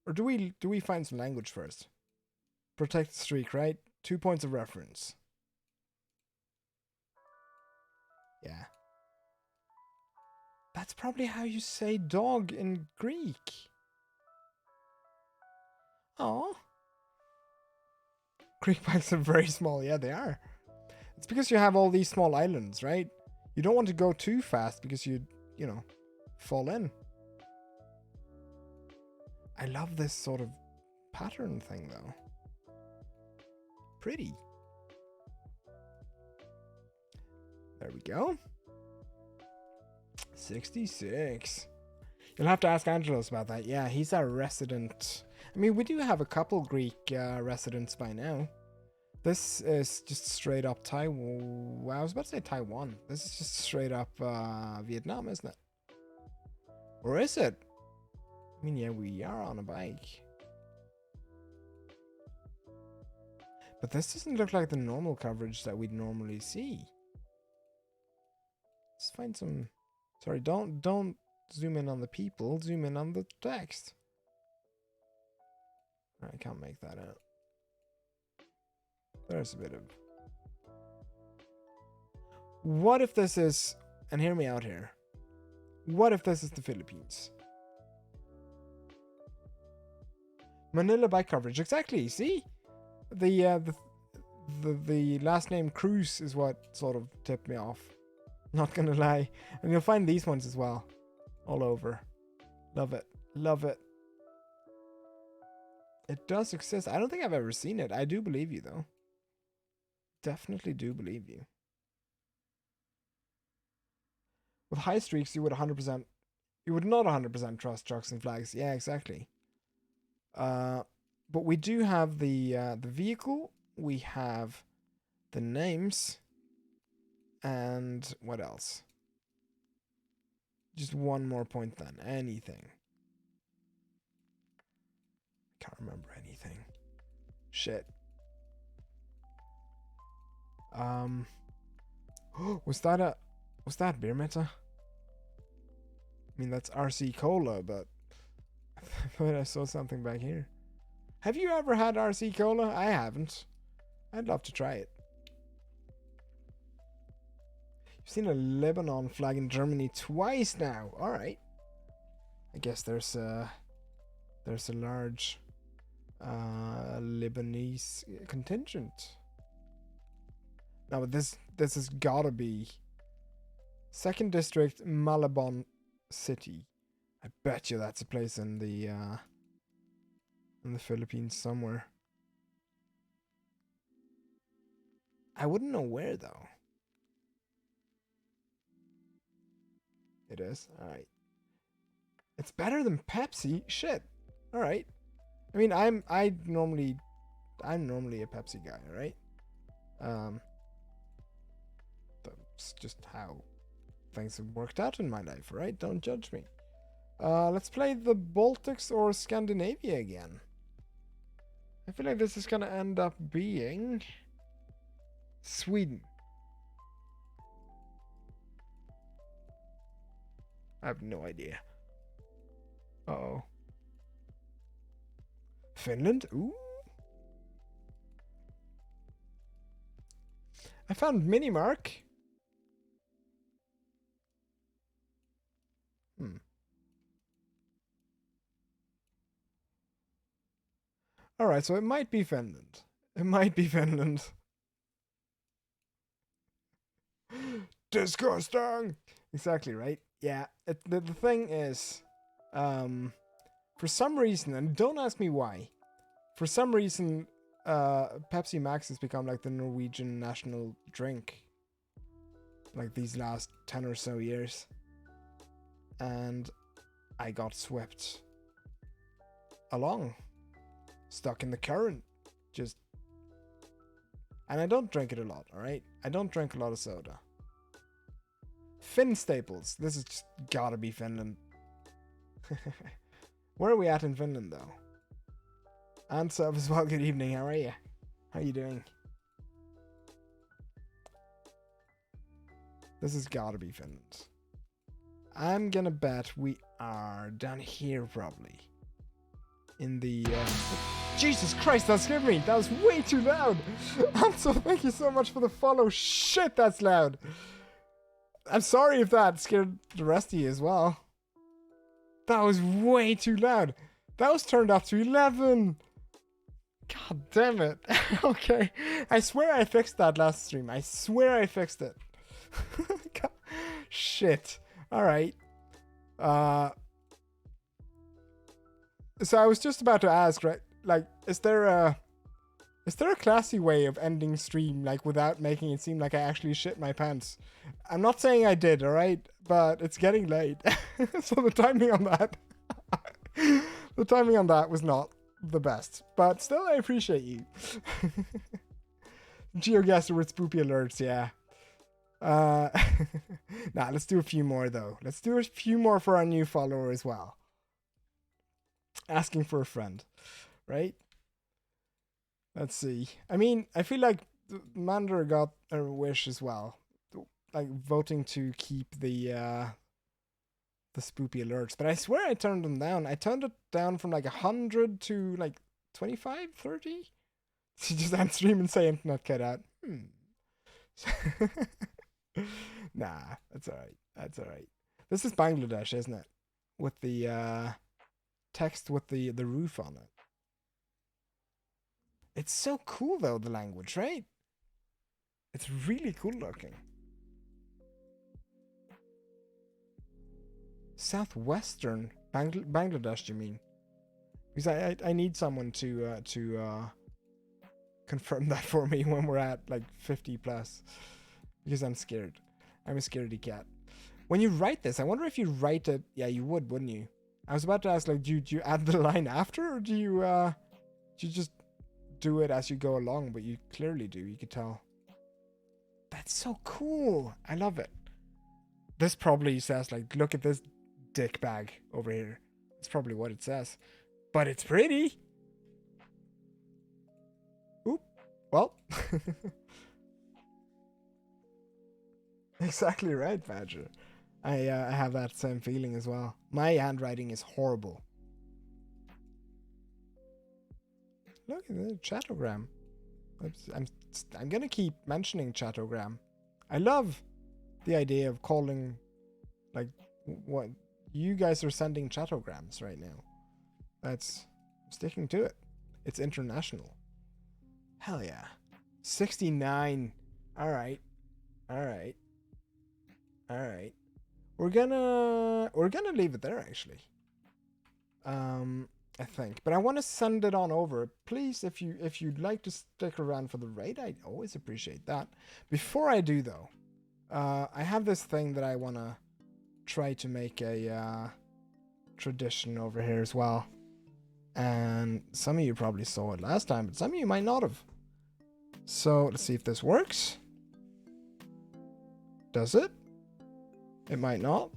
Or do we find some language first? Protect the streak, right? 2 points of reference. Yeah. That's probably how you say dog in Greek. Oh. Greek bikes are very small. Yeah, they are. It's because you have all these small islands, right? You don't want to go too fast because you know, fall in. I love this sort of pattern thing, though. Pretty. There we go. 66. You'll have to ask Angelos about that. Yeah, he's our resident. I mean, we do have a couple Greek residents by now. This is just straight up Taiwan. Well, I was about to say Taiwan. This is just straight up Vietnam, isn't it? Or is it? I mean, yeah, we are on a bike. But this doesn't look like the normal coverage that we'd normally see. Let's find some... Sorry, don't zoom in on the people. Zoom in on the text. I can't make that out. There's a bit of... What if this is... And hear me out here. What if this is the Philippines? Manila by coverage. Exactly, see? The last name Cruz is what sort of tipped me off. Not gonna lie. And you'll find these ones as well. All over. Love it. Love it. It does exist. I don't think I've ever seen it. I do believe you, though. Definitely do believe you. With high streaks, you would 100%... You would not 100% trust trucks and flags. Yeah, exactly. But we do have the vehicle. We have the names. And what else? Just one more point then. Anything. Can't remember anything. Shit. Was that beer meta? I mean, that's RC Cola, but I thought I saw something back here. Have you ever had RC Cola? I haven't. I'd love to try it. You've seen a Lebanon flag in Germany twice now. All right. I guess there's a large Lebanese contingent. Now, but this has gotta be 2nd District, Malabon City. I bet you that's a place in the Philippines somewhere. I wouldn't know where though. It is. All right. It's better than Pepsi. Shit. All right. I mean, I'm normally a Pepsi guy. All right. That's just how things have worked out in my life, right? Don't judge me. Let's play the Baltics or Scandinavia again. I feel like this is gonna end up being Sweden. I have no idea. Uh-oh. Finland? Ooh. I found Minimark. Alright, so it might be Finland. It might be Finland. Disgusting! Exactly, right? Yeah, the thing is, for some reason, and don't ask me why, for some reason, Pepsi Max has become like the Norwegian national drink. Like these last 10 or so years. And I got swept along. Stuck in the current. Just... And I don't drink it a lot, alright? I don't drink a lot of soda. Finn staples. This is just gotta be Finland. Where are we at in Finland, though? And sub as well, good evening. How are you? How are you doing? This has gotta be Finland. I'm gonna bet we are down here, probably. In the... Jesus Christ, that scared me! That was way too loud! Anso, thank you so much for the follow. Shit, that's loud! I'm sorry if that scared the rest of you as well. That was way too loud. That was turned up to 11. God damn it. Okay. I swear I fixed that last stream. I swear I fixed it. God. Shit. Alright. So I was just about to ask, right? Like, is there a classy way of ending stream, like, without making it seem like I actually shit my pants? I'm not saying I did, alright? But it's getting late. So the timing on that... the timing on that was not the best. But still, I appreciate you. GeoGuessr with spoopy alerts, yeah. Nah, let's do a few more, though. Let's do a few more for our new follower as well. Asking for a friend, right? Let's see. I mean, I feel like Mander got a wish as well, like voting to keep the spoopy alerts. But I swear I turned them down. I turned it down from like 100 to like 25, 30. To just end stream and say internet cut out. Nah, that's alright. That's alright. This is Bangladesh, isn't it? With the text with the roof on it. It's so cool though, the language, right? It's really cool looking. Southwestern Bangladesh, you mean? Because I need someone to confirm that for me when we're at like 50 plus. Because I'm scared. I'm a scaredy cat. When you write this, I wonder if you write it. Yeah, you would, wouldn't you? I was about to ask, like, do you add the line after, or do you just do it as you go along? But you clearly do. You could tell. That's so cool. I love it. This probably says, like, look at this dick bag over here. That's probably what it says. But it's pretty. Oop. Well. Exactly right, Badger. I have that same feeling as well. My handwriting is horrible. Look at the chatogram. I'm gonna keep mentioning chatogram. I love the idea of calling, like, what you guys are sending chatograms right now. That's sticking to it. It's international. Hell yeah. 69. All right. We're gonna leave it there actually. I think, but I want to send it on over. Please, if you'd like to stick around for the raid, I'd always appreciate that. Before I do though, I have this thing that I want to try to make a tradition over here as well. And some of you probably saw it last time, but some of you might not have. So let's see if this works. Does it? It might not.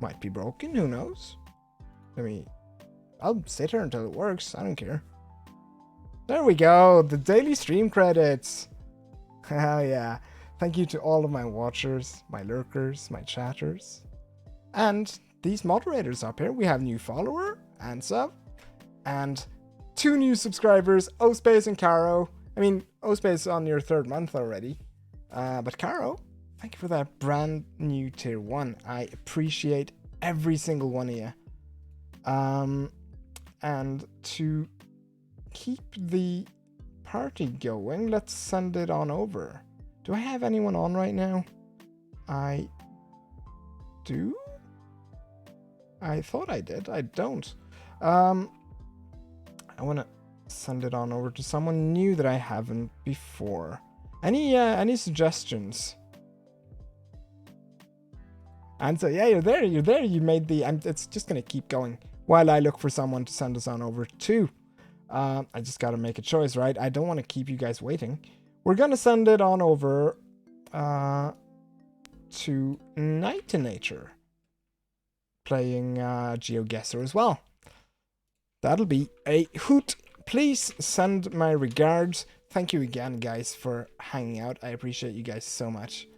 Might be broken. Who knows? I'll sit here until it works. I don't care. There we go. The daily stream credits. Hell yeah. Thank you to all of my watchers, my lurkers, my chatters. And these moderators up here. We have new follower, Ansub, and 2 new subscribers, Ospace and Caro. I mean, Ospace on your 3rd month already. But Caro, thank you for that brand new tier 1. I appreciate every single one of you. And to keep the party going, let's send it on over. Do I have anyone on right now? I do? I thought I did. I don't. I want to send it on over to someone new that I haven't before. Any suggestions? And so, yeah, you're there. You made the... it's just going to keep going while I look for someone to send us on over to. I just got to make a choice, right? I don't want to keep you guys waiting. We're going to send it on over to Night to Nature, playing GeoGuessr as well. That'll be a hoot. Please send my regards. Thank you again, guys, for hanging out. I appreciate you guys so much.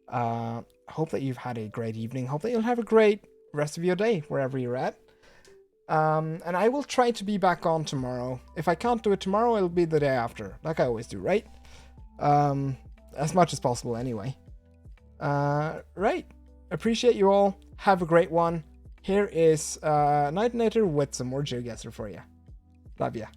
Hope that you've had a great evening. Hope that you'll have a great rest of your day, wherever you're at. And I will try to be back on tomorrow. If I can't do it tomorrow, it'll be the day after, like I always do, right? As much as possible anyway. Right. Appreciate you all. Have a great one. Here is Night Nature with some more GeoGuessr for you. Love ya.